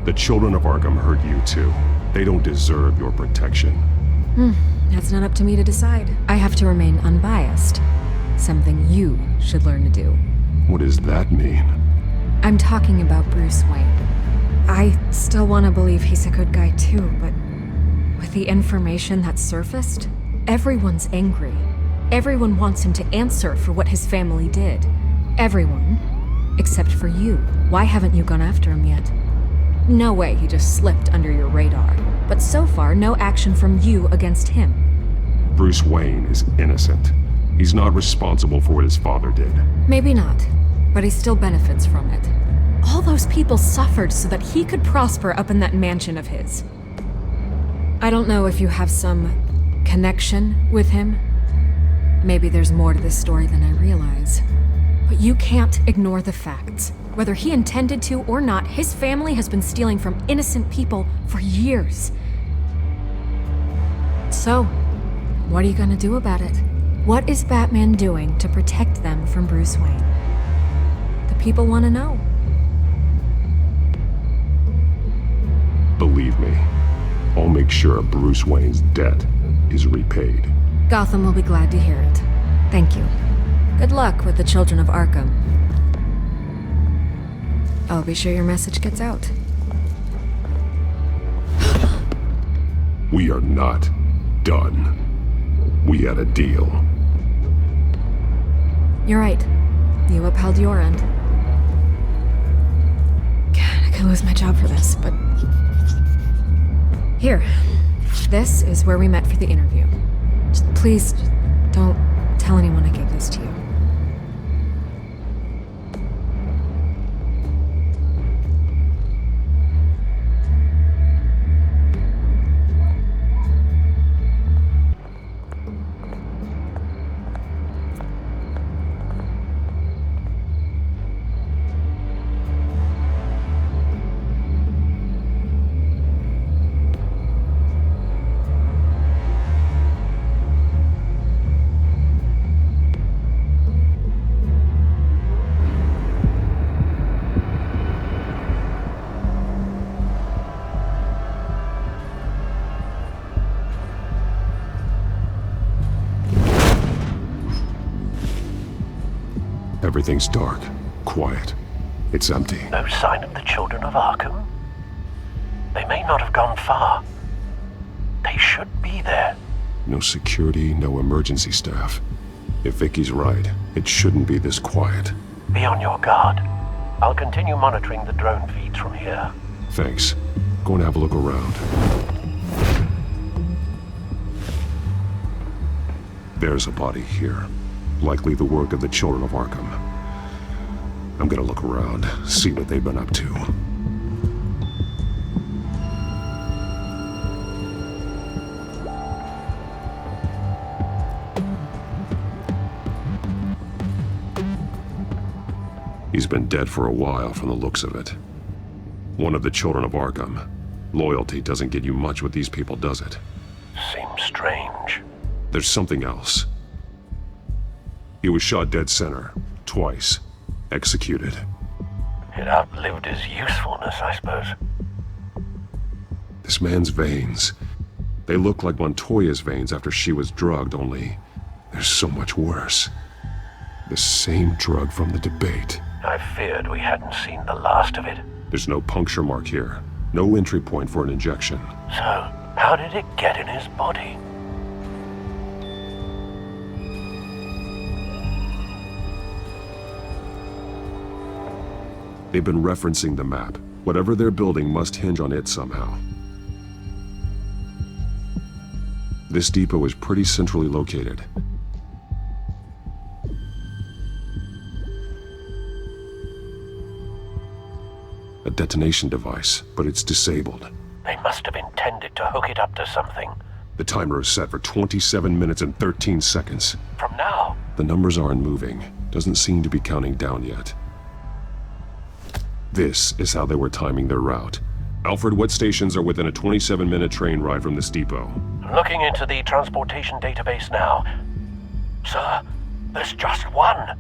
The Children of Arkham heard you too. They don't deserve your protection. That's not up to me to decide. I have to remain unbiased. Something you should learn to do. What does that mean? I'm talking about Bruce Wayne. I still want to believe he's a good guy too, but with the information that surfaced, everyone's angry. Everyone wants him to answer for what his family did. Everyone. Except for you. Why haven't you gone after him yet? No way he just slipped under your radar. But so far, no action from you against him. Bruce Wayne is innocent. He's not responsible for what his father did. Maybe not, but he still benefits from it. All those people suffered so that he could prosper up in that mansion of his. I don't know if you have some connection with him. Maybe there's more to this story than I realize. But you can't ignore the facts. Whether he intended to or not, his family has been stealing from innocent people for years. So, what are you gonna do about it? What is Batman doing to protect them from Bruce Wayne? The people want to know. Believe me, I'll make sure Bruce Wayne's debt is repaid. Gotham will be glad to hear it. Thank you. Good luck with the Children of Arkham. I'll be sure your message gets out. We are not done. We had a deal. You're right. You upheld your end. God, I could lose my job for this, but... Here. This is where we met for the interview. Please, don't tell anyone I gave this to you. Everything's dark, quiet. It's empty. No sign of the Children of Arkham? They may not have gone far. They should be there. No security, no emergency staff. If Vicky's right, it shouldn't be this quiet. Be on your guard. I'll continue monitoring the drone feeds from here. Thanks. Go and have a look around. There's a body here. Likely the work of the Children of Arkham. I'm gonna look around, see what they've been up to. He's been dead for a while from the looks of it. One of the Children of Arkham. Loyalty doesn't get you much with these people, does it? Seems strange. There's something else. He was shot dead center, twice, executed. It outlived his usefulness, I suppose. This man's veins. They look like Montoya's veins after she was drugged, only they're so much worse. The same drug from the debate. I feared we hadn't seen the last of it. There's no puncture mark here. No entry point for an injection. So, how did it get in his body? They've been referencing the map. Whatever they're building must hinge on it somehow. This depot is pretty centrally located. A detonation device, but it's disabled. They must have intended to hook it up to something. The timer is set for 27 minutes and 13 seconds. From now? The numbers aren't moving. Doesn't seem to be counting down yet. This is how they were timing their route. Alfred, what stations are within a 27-minute train ride from this depot? Looking into the transportation database now. Sir, there's just one.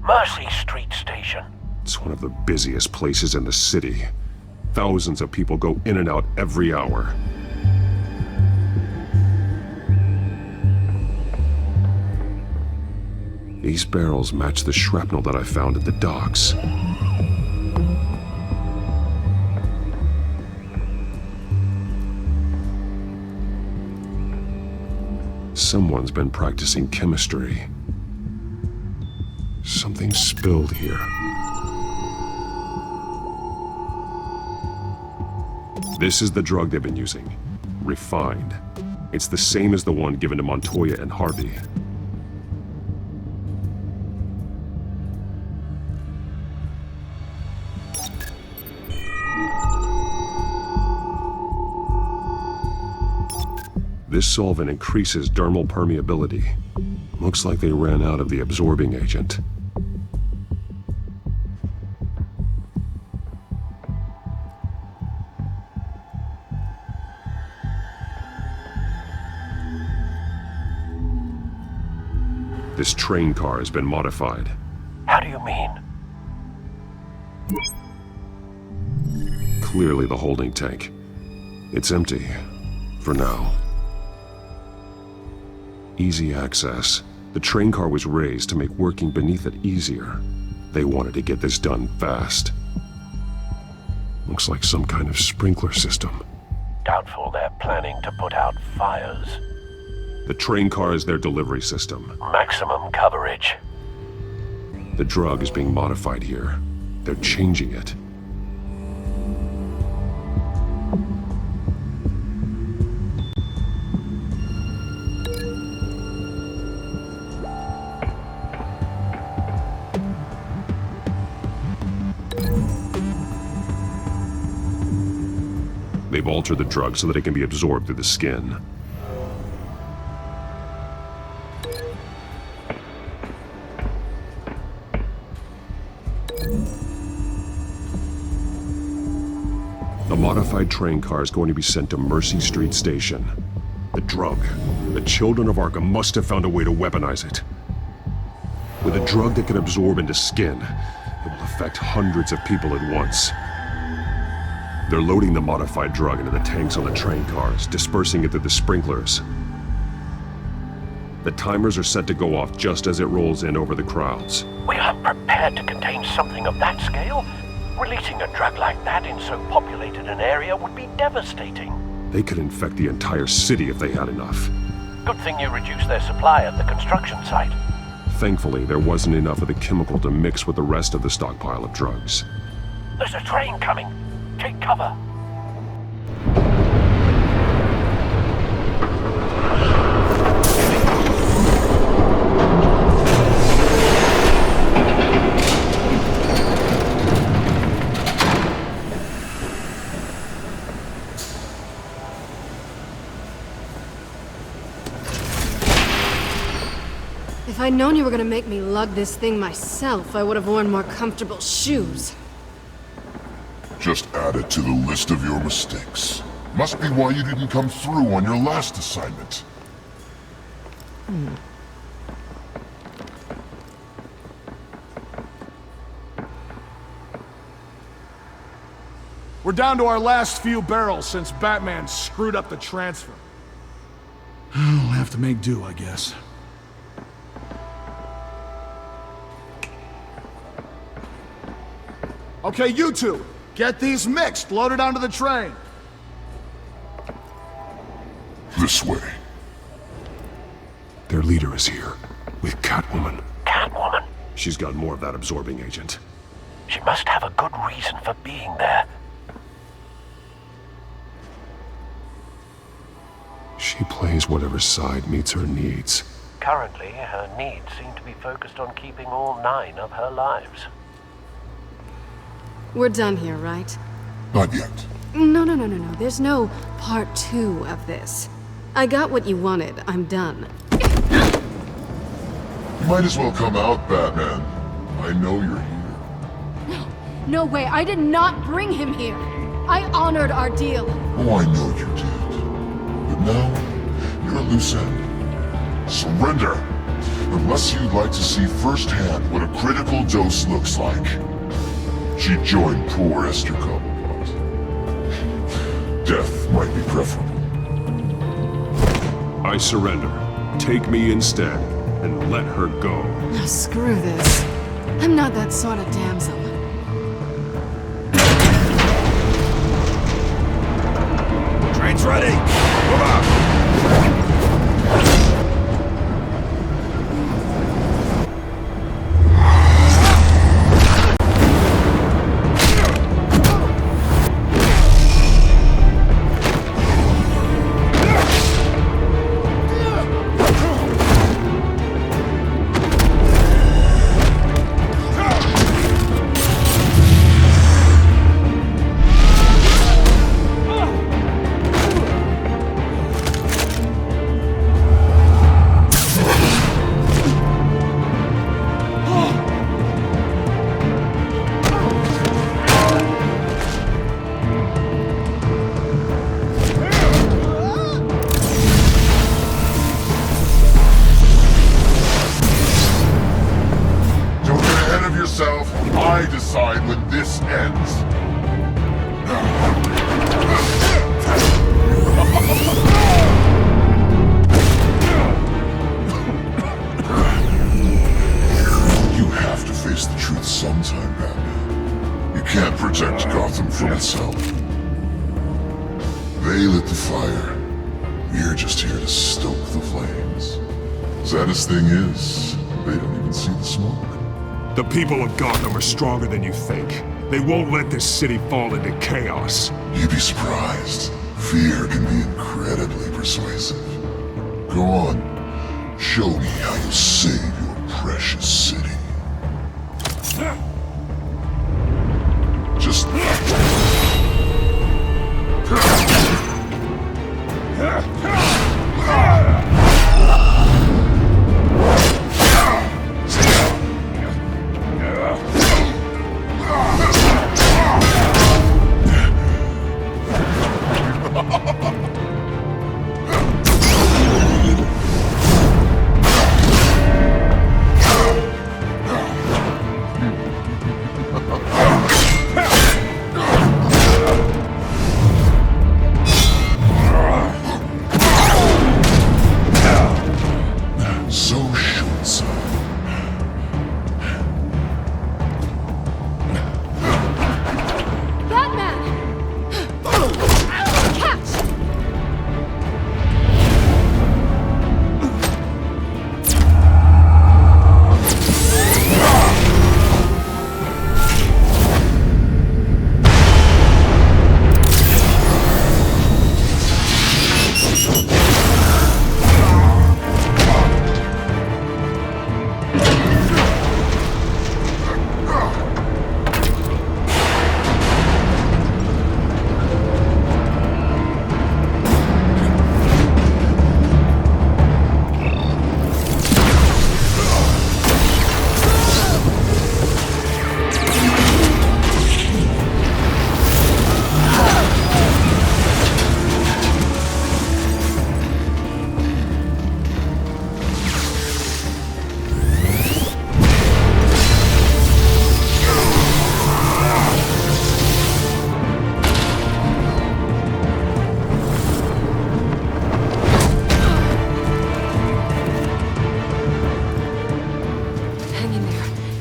Mercy Street Station. It's one of the busiest places in the city. Thousands of people go in and out every hour. These barrels match the shrapnel that I found at the docks. Someone's been practicing chemistry. Something spilled here. This is the drug they've been using. Refined. It's the same as the one given to Montoya and Harvey. This solvent increases dermal permeability. Looks like they ran out of the absorbing agent. This train car has been modified. How do you mean? Clearly the holding tank. It's empty. For now. easy access. The train car was raised to make working beneath it easier. They wanted to get this done fast. Looks like some kind of sprinkler system. Doubtful they're planning to put out fires. The train car is their delivery system. Maximum coverage. The drug is being modified here. They're changing it. They've altered the drug so that it can be absorbed through the skin. The modified train car is going to be sent to Mercy Street Station. The drug. The children of Arkham must have found a way to weaponize it. With a drug that can absorb into skin, it will affect hundreds of people at once. They're loading the modified drug into the tanks on the train cars, dispersing it through the sprinklers. The timers are set to go off just as it rolls in over the crowds. We aren't prepared to contain something of that scale. Releasing a drug like that in so populated an area would be devastating. They could infect the entire city if they had enough. Good thing you reduced their supply at the construction site. Thankfully, there wasn't enough of the chemical to mix with the rest of the stockpile of drugs. There's a train coming. Take cover. If I'd known you were gonna make me lug this thing myself, I would have worn more comfortable shoes. Just add it to the list of your mistakes. Must be why you didn't come through on your last assignment. We're down to our last few barrels since Batman screwed up the transfer. We'll have to make do, I guess. Okay, you two, get these mixed, loaded onto the train. This way. Their leader is here, with Catwoman. Catwoman? She's got more of that absorbing agent. She must have a good reason for being there. She plays whatever side meets her needs. Currently, her needs seem to be focused on keeping all 9 of her lives. We're done here, right? Not yet. No. There's no part 2 of this. I got what you wanted. I'm done. You might as well come out, Batman. I know you're here. No way. I did not bring him here. I honored our deal. Oh, I know you did. But now, you're a loose end. Surrender! Unless you'd like to see firsthand what a critical dose looks like. She joined poor Esther Cobblepot. Death might be preferable. I surrender. Take me instead, and let her go. Now screw this. I'm not that sort of damsel. Train's ready! Move out! I decide when this ends. face the truth sometime, Batman. You can't protect Gotham from itself. They lit the fire. We're just here to stoke the flames. Saddest thing is, they don't even see the smoke. The people of Gotham are stronger than you think. They won't let this city fall into chaos. You'd be surprised. Fear can be incredibly persuasive. Go on. Show me how you save your precious city. Just...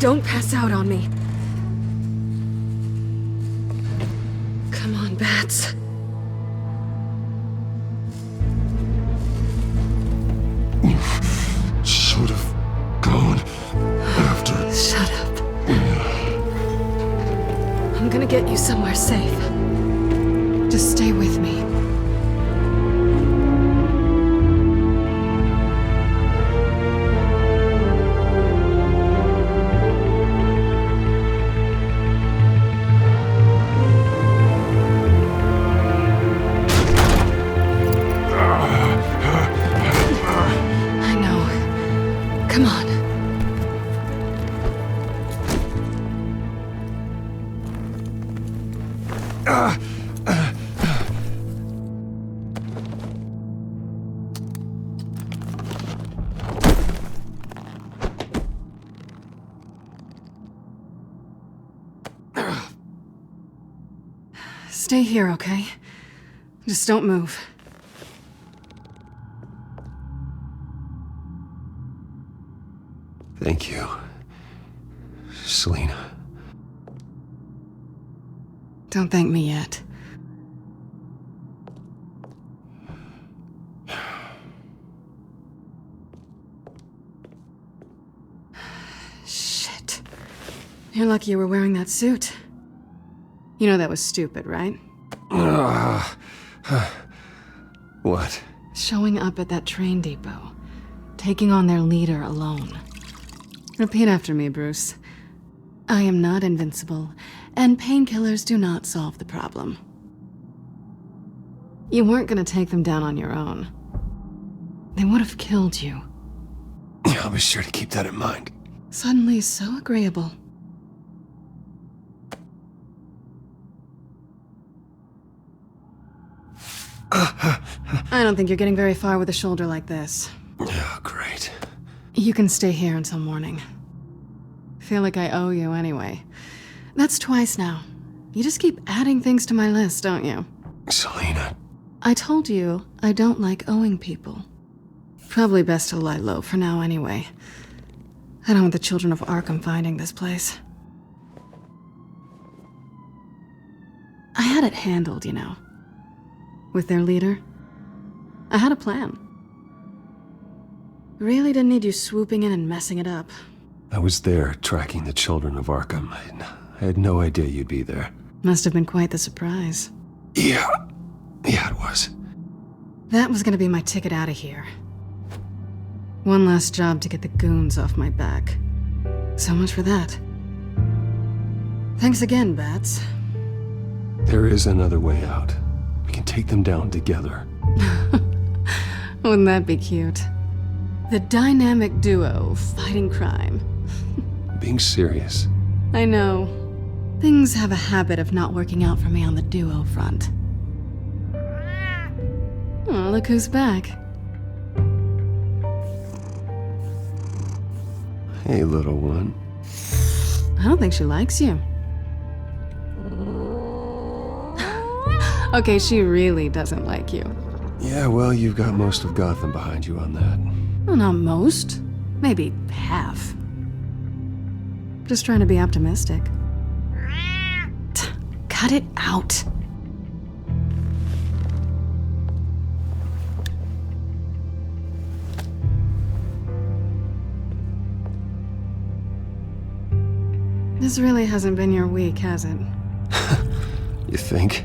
Don't pass out on me. Come on, Bats. Should have gone after... Shut up. I'm gonna get you somewhere safe. Just stay with me. Stay here, okay? Just don't move. Thank you, Selina. Don't thank me yet. Shit. You're lucky you were wearing that suit. You know that was stupid, right? What? Showing up at that train depot. Taking on their leader alone. Repeat after me, Bruce. I am not invincible, and painkillers do not solve the problem. You weren't gonna take them down on your own. They would have killed you. I'll be sure to keep that in mind. Suddenly so agreeable. I don't think you're getting very far with a shoulder like this. Oh, great. You can stay here until morning. Feel like I owe you anyway. That's twice now. You just keep adding things to my list, don't you? Selina. I told you I don't like owing people. Probably best to lie low for now anyway. I don't want the children of Arkham finding this place. I had it handled, you know. With their leader. I had a plan. Really didn't need you swooping in and messing it up. I was there, tracking the children of Arkham. I had no idea you'd be there. Must have been quite the surprise. Yeah, it was. That was gonna be my ticket out of here. One last job to get the goons off my back. So much for that. Thanks again, Bats. There is another way out. We can take them down together. Wouldn't that be cute? The dynamic duo fighting crime. Being serious. I know. Things have a habit of not working out for me on the duo front. Oh, look who's back. Hey, little one. I don't think she likes you. Okay, she really doesn't like you. Yeah, well, you've got most of Gotham behind you on that. Well, not most. Maybe half. Just trying to be optimistic. Cut it out. This really hasn't been your week, has it? You think?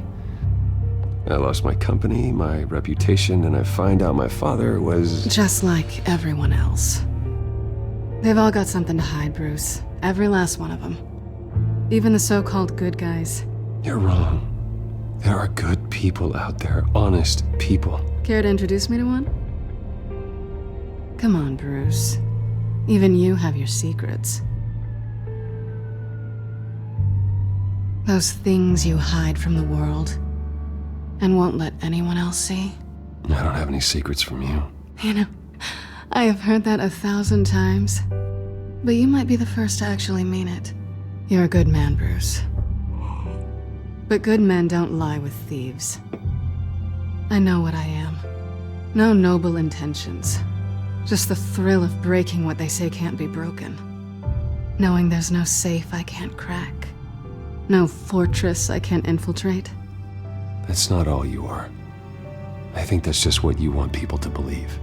I lost my company, my reputation, and I find out my father was... Just like everyone else. They've all got something to hide, Bruce. Every last one of them. Even the so-called good guys. You're wrong. There are good people out there, honest people. Care to introduce me to one? Come on, Bruce. Even you have your secrets. Those things you hide from the world and won't let anyone else see. I don't have any secrets from you. You know, I have heard that 1,000 times, but you might be the first to actually mean it. You're a good man, Bruce. But good men don't lie with thieves. I know what I am. No noble intentions. Just the thrill of breaking what they say can't be broken. Knowing there's no safe I can't crack. No fortress I can't infiltrate. That's not all you are. I think that's just what you want people to believe.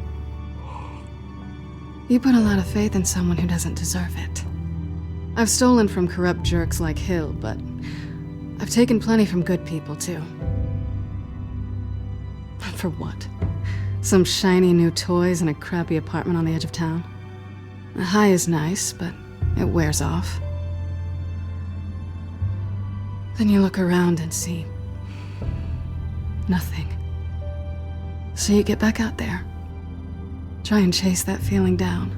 You put a lot of faith in someone who doesn't deserve it. I've stolen from corrupt jerks like Hill, but I've taken plenty from good people, too. For what? Some shiny new toys and a crappy apartment on the edge of town? A high is nice, but it wears off. Then you look around and see nothing. So you get back out there. Try and chase that feeling down.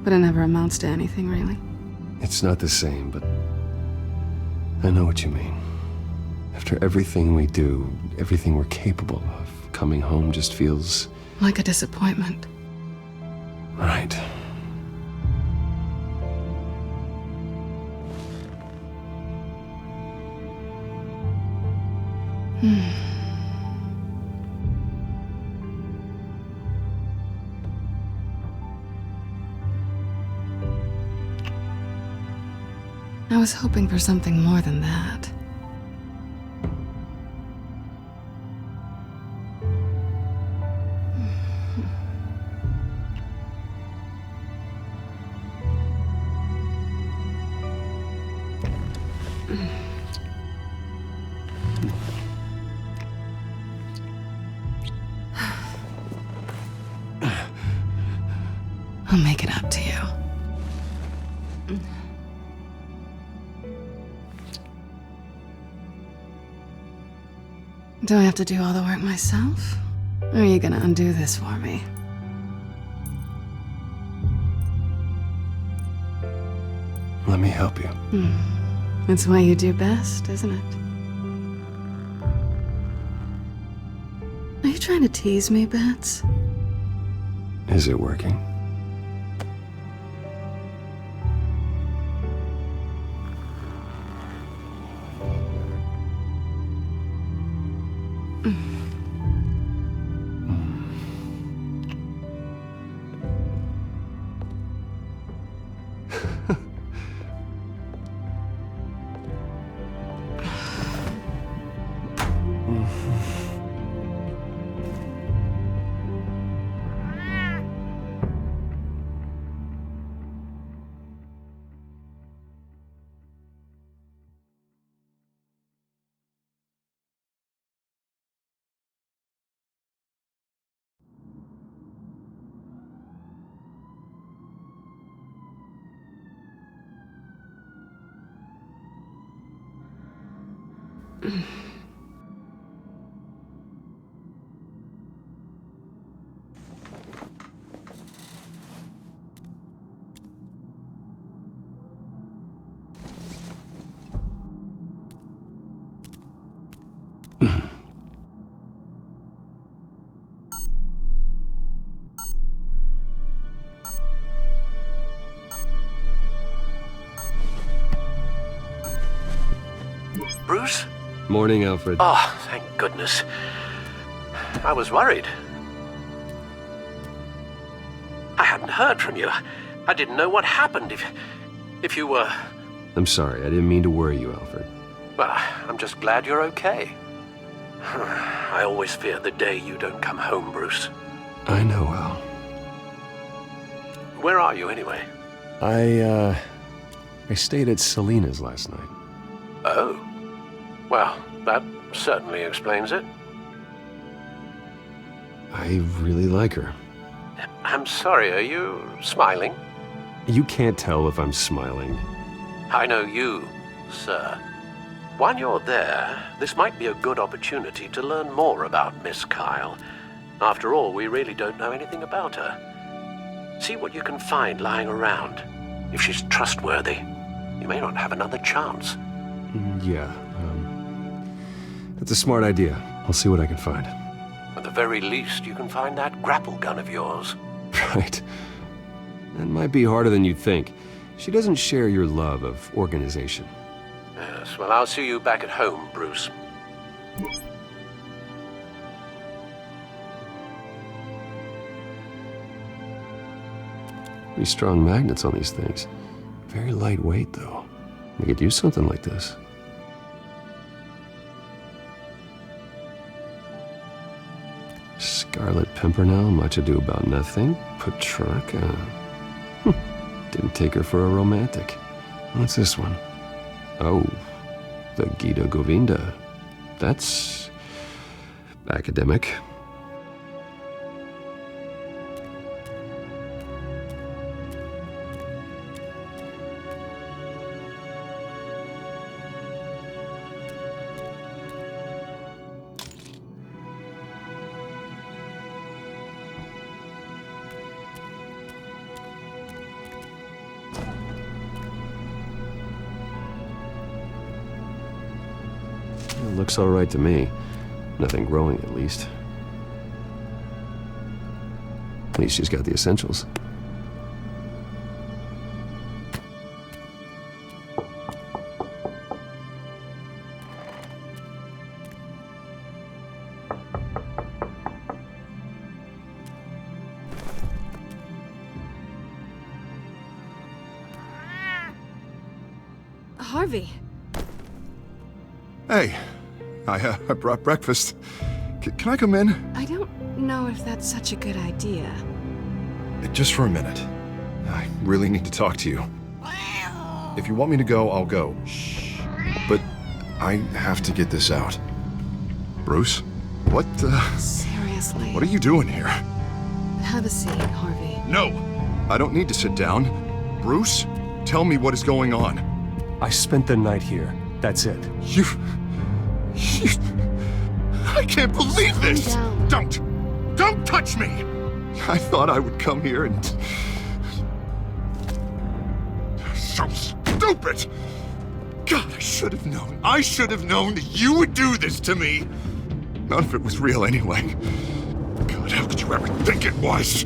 But it never amounts to anything, really. It's not the same, but I know what you mean. After everything we do, everything we're capable of, coming home just feels... like a disappointment. Right. I was hoping for something more than that. I'll make it up to you. Do I have to do all the work myself? Or are you gonna undo this for me? Let me help you. It's what you do best, isn't it? Are you trying to tease me, Bats? Is it working? Bruce? Morning, Alfred. Oh, thank goodness. I was worried. I hadn't heard from you. I didn't know what happened if you were... I'm sorry, I didn't mean to worry you, Alfred. Well, I'm just glad you're okay. I always fear the day you don't come home, Bruce. I know, Al. Where are you, anyway? I stayed at Selena's last night. Oh. Well, that certainly explains it. I really like her. I'm sorry, are you smiling? You can't tell if I'm smiling. I know you, sir. While you're there, this might be a good opportunity to learn more about Miss Kyle. After all, we really don't know anything about her. See what you can find lying around. If she's trustworthy, you may not have another chance. Yeah, that's a smart idea. I'll see what I can find. At the very least, you can find that grapple gun of yours. Right. That might be harder than you'd think. She doesn't share your love of organization. Yes, well, I'll see you back at home, Bruce. Pretty strong magnets on these things. Very lightweight, though. I could use something like this. Scarlet Pimpernel, much ado about nothing. Petrarca. Didn't take her for a romantic. What's this one? Oh, the Gita Govinda. That's academic. Looks all right to me. Nothing growing, at least. At least she's got the essentials. Harvey. Hey, I brought breakfast. Can I come in? I don't know if that's such a good idea. Just for a minute. I really need to talk to you. If you want me to go, I'll go. But I have to get this out. Bruce? What Seriously? What are you doing here? Have a seat, Harvey. No! I don't need to sit down. Bruce, tell me what is going on. I spent the night here. That's it. You... I can't believe this! Down. Don't touch me! I thought I would come here and... So stupid! God, I should have known. I should have known that you would do this to me! None of it was real anyway. God, how could you ever think it was?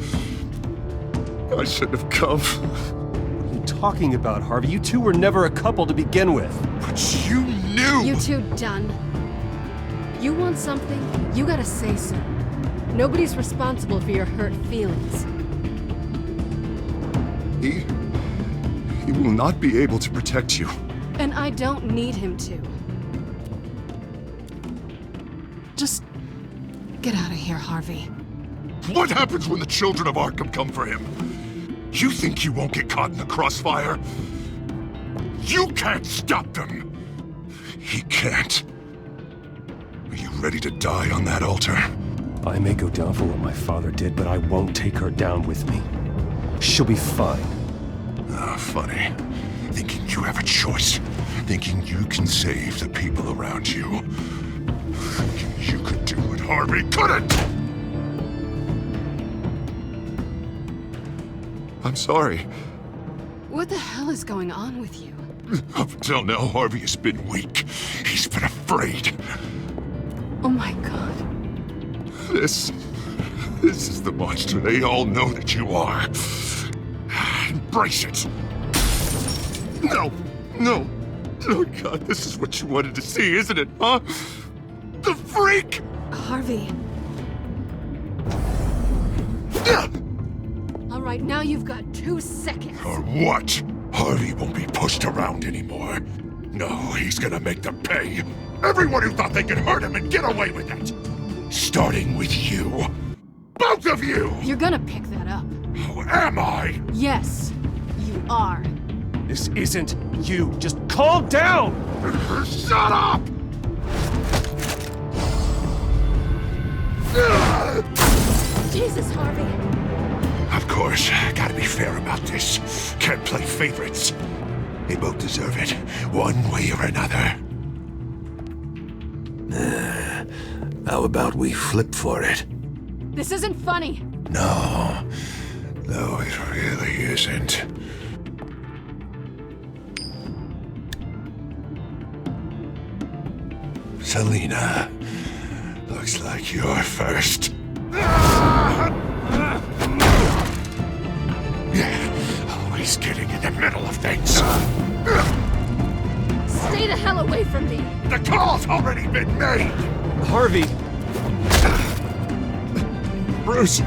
I shouldn't have come. What are you talking about, Harvey? You two were never a couple to begin with. But you knew! You two done. You want something, you gotta say so. Nobody's responsible for your hurt feelings. He will not be able to protect you. And I don't need him to. Just get out of here, Harvey. What happens when the children of Arkham come for him? You think you won't get caught in the crossfire? You can't stop them! He can't. Are you ready to die on that altar? I may go down for what my father did, but I won't take her down with me. She'll be fine. Ah, funny. Thinking you have a choice. Thinking you can save the people around you. Thinking you could do what Harvey couldn't! I'm sorry. What the hell is going on with you? Up until now, Harvey has been weak. He's been afraid. Oh my god. This is the monster they all know that you are. Embrace it. No. Oh God, this is what you wanted to see, isn't it, huh? The freak! Harvey. All right, now you've got 2 seconds. Or what? Harvey won't be pushed around anymore. No, he's gonna make them pay. Everyone who thought they could hurt him and get away with it. Starting with you. Both of you! You're gonna pick that up. Who am I? Yes, you are. This isn't you. Just calm down! Shut up! Jesus, Harvey. Of course, gotta be fair about this. Can't play favorites. They both deserve it, one way or another. How about we flip for it? This isn't funny. No, it really isn't. Selena, looks like you're first. Always getting in the middle of things. Stay the hell away from me. The call's already been made. Harvey. Bruce.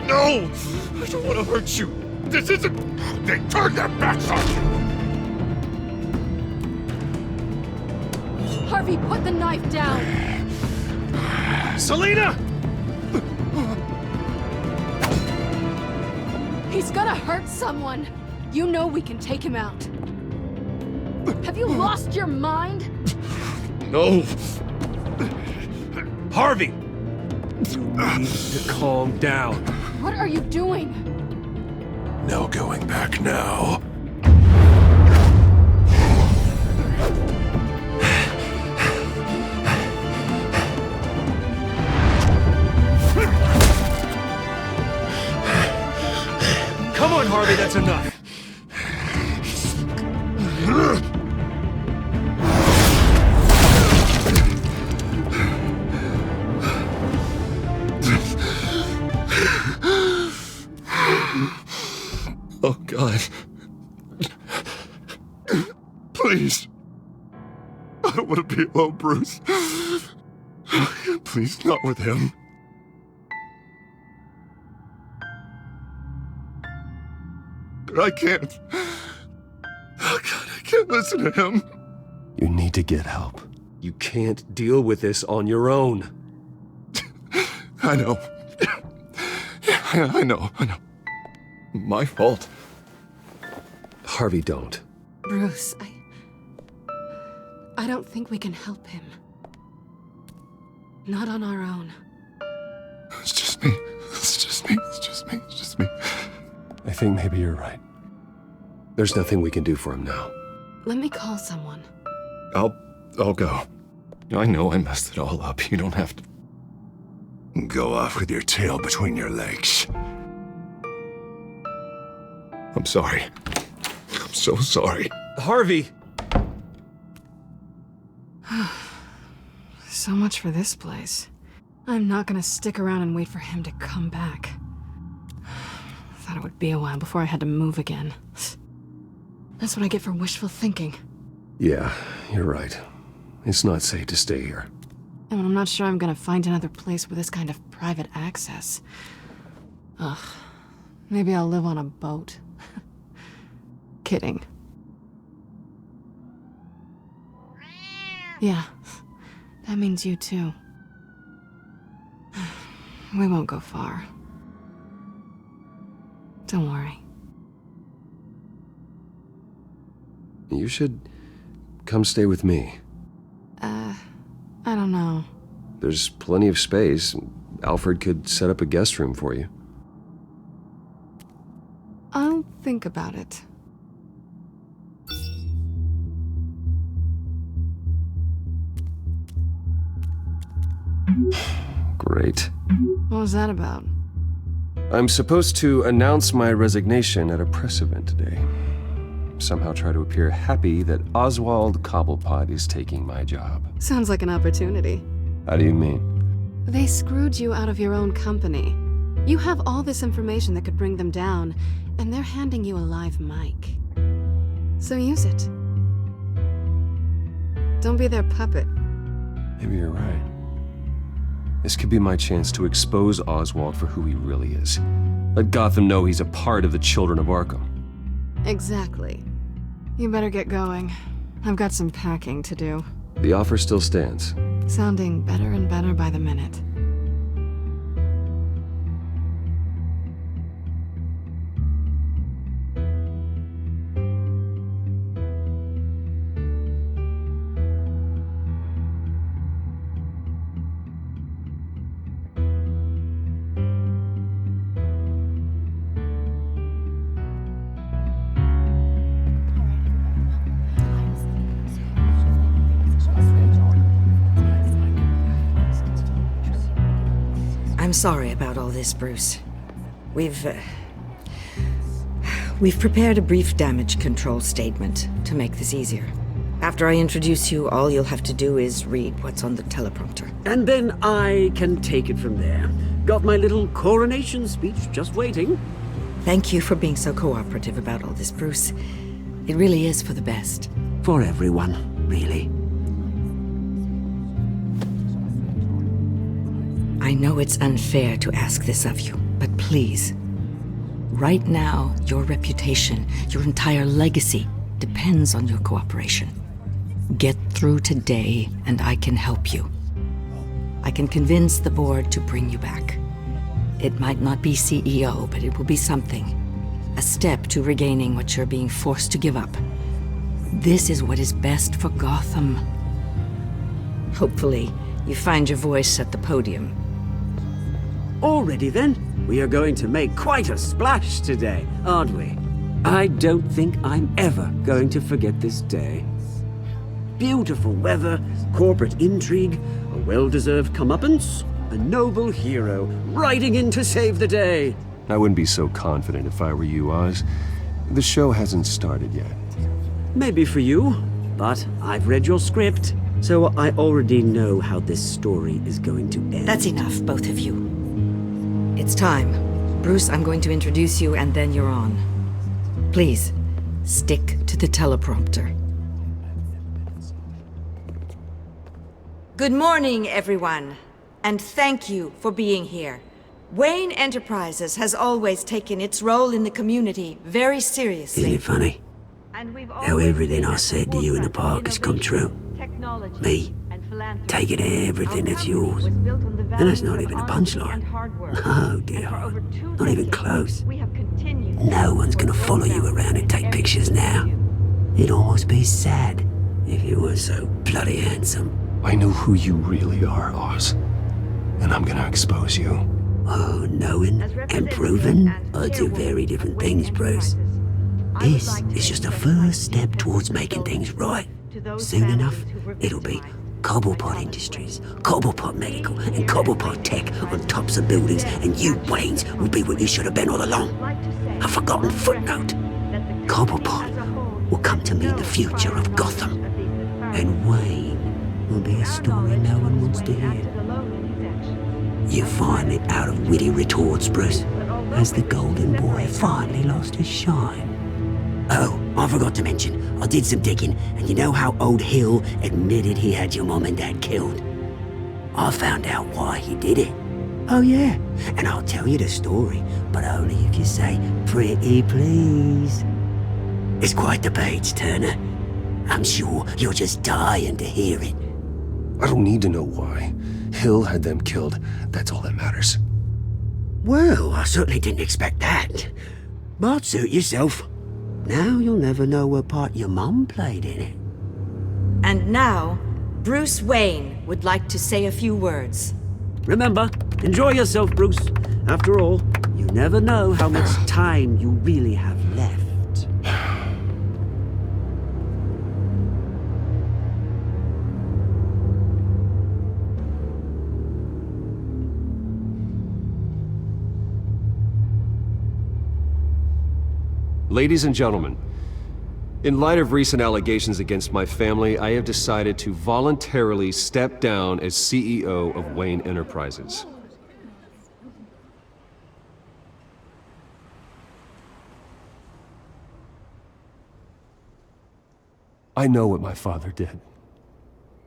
No! I don't want to hurt you. This isn't... They turned their backs on you. Harvey, put the knife down. Selena! He's gonna hurt someone. You know we can take him out. Have you lost your mind? No. Harvey! You need to calm down. What are you doing? No going back now. Come on, Harvey, that's enough. Oh, God. Please. I don't want to be alone, Bruce. Please, not with him. But I can't. Oh, God, I can't listen to him. You need to get help. You can't deal with this on your own. I know. I know. My fault. Harvey, don't. Bruce, I don't think we can help him. Not on our own. It's just me. I think maybe you're right. There's nothing we can do for him now. Let me call someone. I'll go. I know I messed it all up. You don't have to go off with your tail between your legs. I'm sorry. I'm so sorry. Harvey! So much for this place. I'm not gonna stick around and wait for him to come back. Thought it would be a while before I had to move again. That's what I get for wishful thinking. Yeah, you're right. It's not safe to stay here. And I'm not sure I'm gonna find another place with this kind of private access. Ugh. Maybe I'll live on a boat. Kidding. Yeah. That means you too. We won't go far. Don't worry. You should come stay with me. I don't know. There's plenty of space. Alfred could set up a guest room for you. I'll think about it. Great. What was that about? I'm supposed to announce my resignation at a press event today. Somehow try to appear happy that Oswald Cobblepot is taking my job. Sounds like an opportunity. How do you mean? They screwed you out of your own company. You have all this information that could bring them down, and they're handing you a live mic. So use it. Don't be their puppet. Maybe you're right. This could be my chance to expose Oswald for who he really is. Let Gotham know he's a part of the Children of Arkham. Exactly. You better get going. I've got some packing to do. The offer still stands. Sounding better and better by the minute. I'm sorry about all this, Bruce. We've prepared a brief damage control statement to make this easier. After I introduce you, all you'll have to do is read what's on the teleprompter. And then I can take it from there. Got my little coronation speech just waiting. Thank you for being so cooperative about all this, Bruce. It really is for the best. For everyone, really. I know it's unfair to ask this of you, but please. Right now, your reputation, your entire legacy, depends on your cooperation. Get through today, and I can help you. I can convince the board to bring you back. It might not be CEO, but it will be something. A step to regaining what you're being forced to give up. This is what is best for Gotham. Hopefully, you find your voice at the podium. Already then, we are going to make quite a splash today, aren't we? I don't think I'm ever going to forget this day. Beautiful weather, corporate intrigue, a well-deserved comeuppance, a noble hero riding in to save the day. I wouldn't be so confident if I were you, Oz. The show hasn't started yet. Maybe for you, but I've read your script, so I already know how this story is going to end. That's enough, both of you. It's time. Bruce, I'm going to introduce you, and then you're on. Please, stick to the teleprompter. Good morning, everyone, and thank you for being here. Wayne Enterprises has always taken its role in the community very seriously. Isn't it funny? How everything I said to you in the park has come true. Me, taking everything that's yours. And that's not even a punchline. Oh dear, not even close. No one's gonna follow you around and take pictures now. It'd almost be sad if you were so bloody handsome. I know who you really are, Oz. And I'm gonna expose you. Oh, knowing and proving are two very different things, Bruce. This is just a first step towards making things right. Soon enough, it'll be Cobblepot Industries, Cobblepot Medical, and Cobblepot Tech on tops of buildings, and you, Waynes, will be what you should have been all along. A forgotten footnote. Cobblepot will come to mean the future of Gotham. And Wayne will be a story no one wants to hear. You find it out of witty retorts, Bruce, as the golden boy finally lost his shine. Oh, I forgot to mention, I did some digging, and you know how old Hill admitted he had your mom and dad killed? I found out why he did it. Oh yeah, and I'll tell you the story, but only if you say, pretty please. It's quite the page, Turner. I'm sure you're just dying to hear it. I don't need to know why. Hill had them killed. That's all that matters. Well, I certainly didn't expect that. But suit yourself. Now you'll never know what part your mum played in it. And now, Bruce Wayne would like to say a few words. Remember, enjoy yourself, Bruce. After all, you never know how much time you really have left. Ladies and gentlemen, in light of recent allegations against my family, I have decided to voluntarily step down as CEO of Wayne Enterprises. I know what my father did.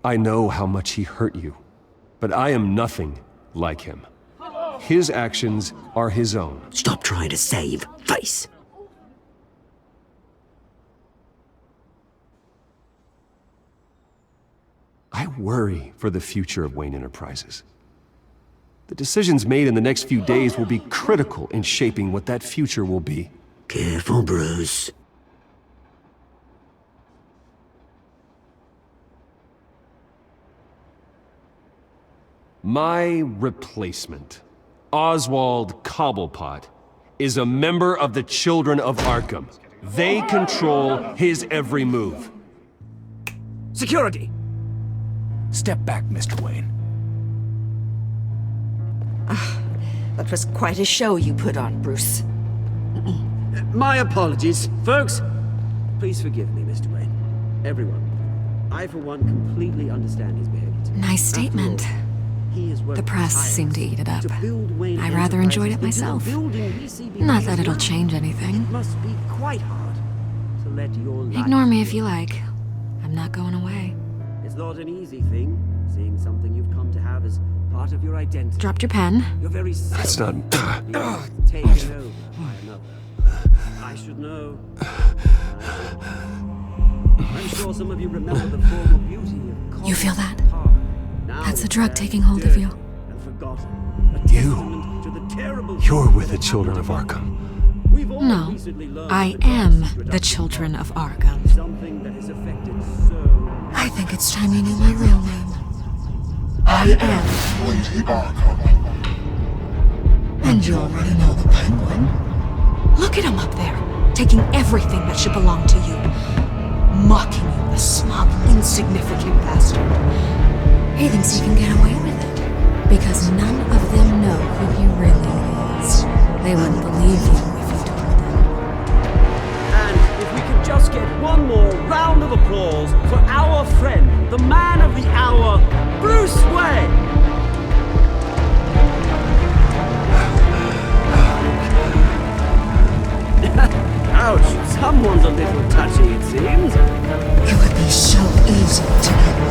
I know how much he hurt you, but I am nothing like him. His actions are his own. Stop trying to save face. I worry for the future of Wayne Enterprises. The decisions made in the next few days will be critical in shaping what that future will be. Careful, Bruce. My replacement, Oswald Cobblepot, is a member of the Children of Arkham. They control his every move. Security! Step back, Mr. Wayne. That was quite a show you put on, Bruce. My apologies, folks. Please forgive me, Mr. Wayne. Everyone. I, for one, completely understand his behavior. Nice statement. The press seemed to eat it up. I rather enjoyed it myself. Not that it'll change anything. It must be quite hard to let your life... Ignore me if you like. I'm not going away. It's not an easy thing, seeing something you've come to have as part of your identity. Dropped your pen? You're very That's not... taken over by another. I should know. I'm sure some of you remember the former beauty of... You feel that? That's the drug taking hold of you. And forgotten. You're with the Children of Arkham. No, I am the Children of Arkham. I think it's time you knew my real name. I am Lady Arkham. And you already know the Penguin. Look at him up there, taking everything that should belong to you. Mocking you, the smug, insignificant bastard. He thinks he can get away with it, because none of them know who he really is. They wouldn't believe you if you told them. And if we could just get one more round of applause for our friend, the man of the hour, Bruce Wayne! Ouch, someone's a little touchy, it seems. It would be so easy to get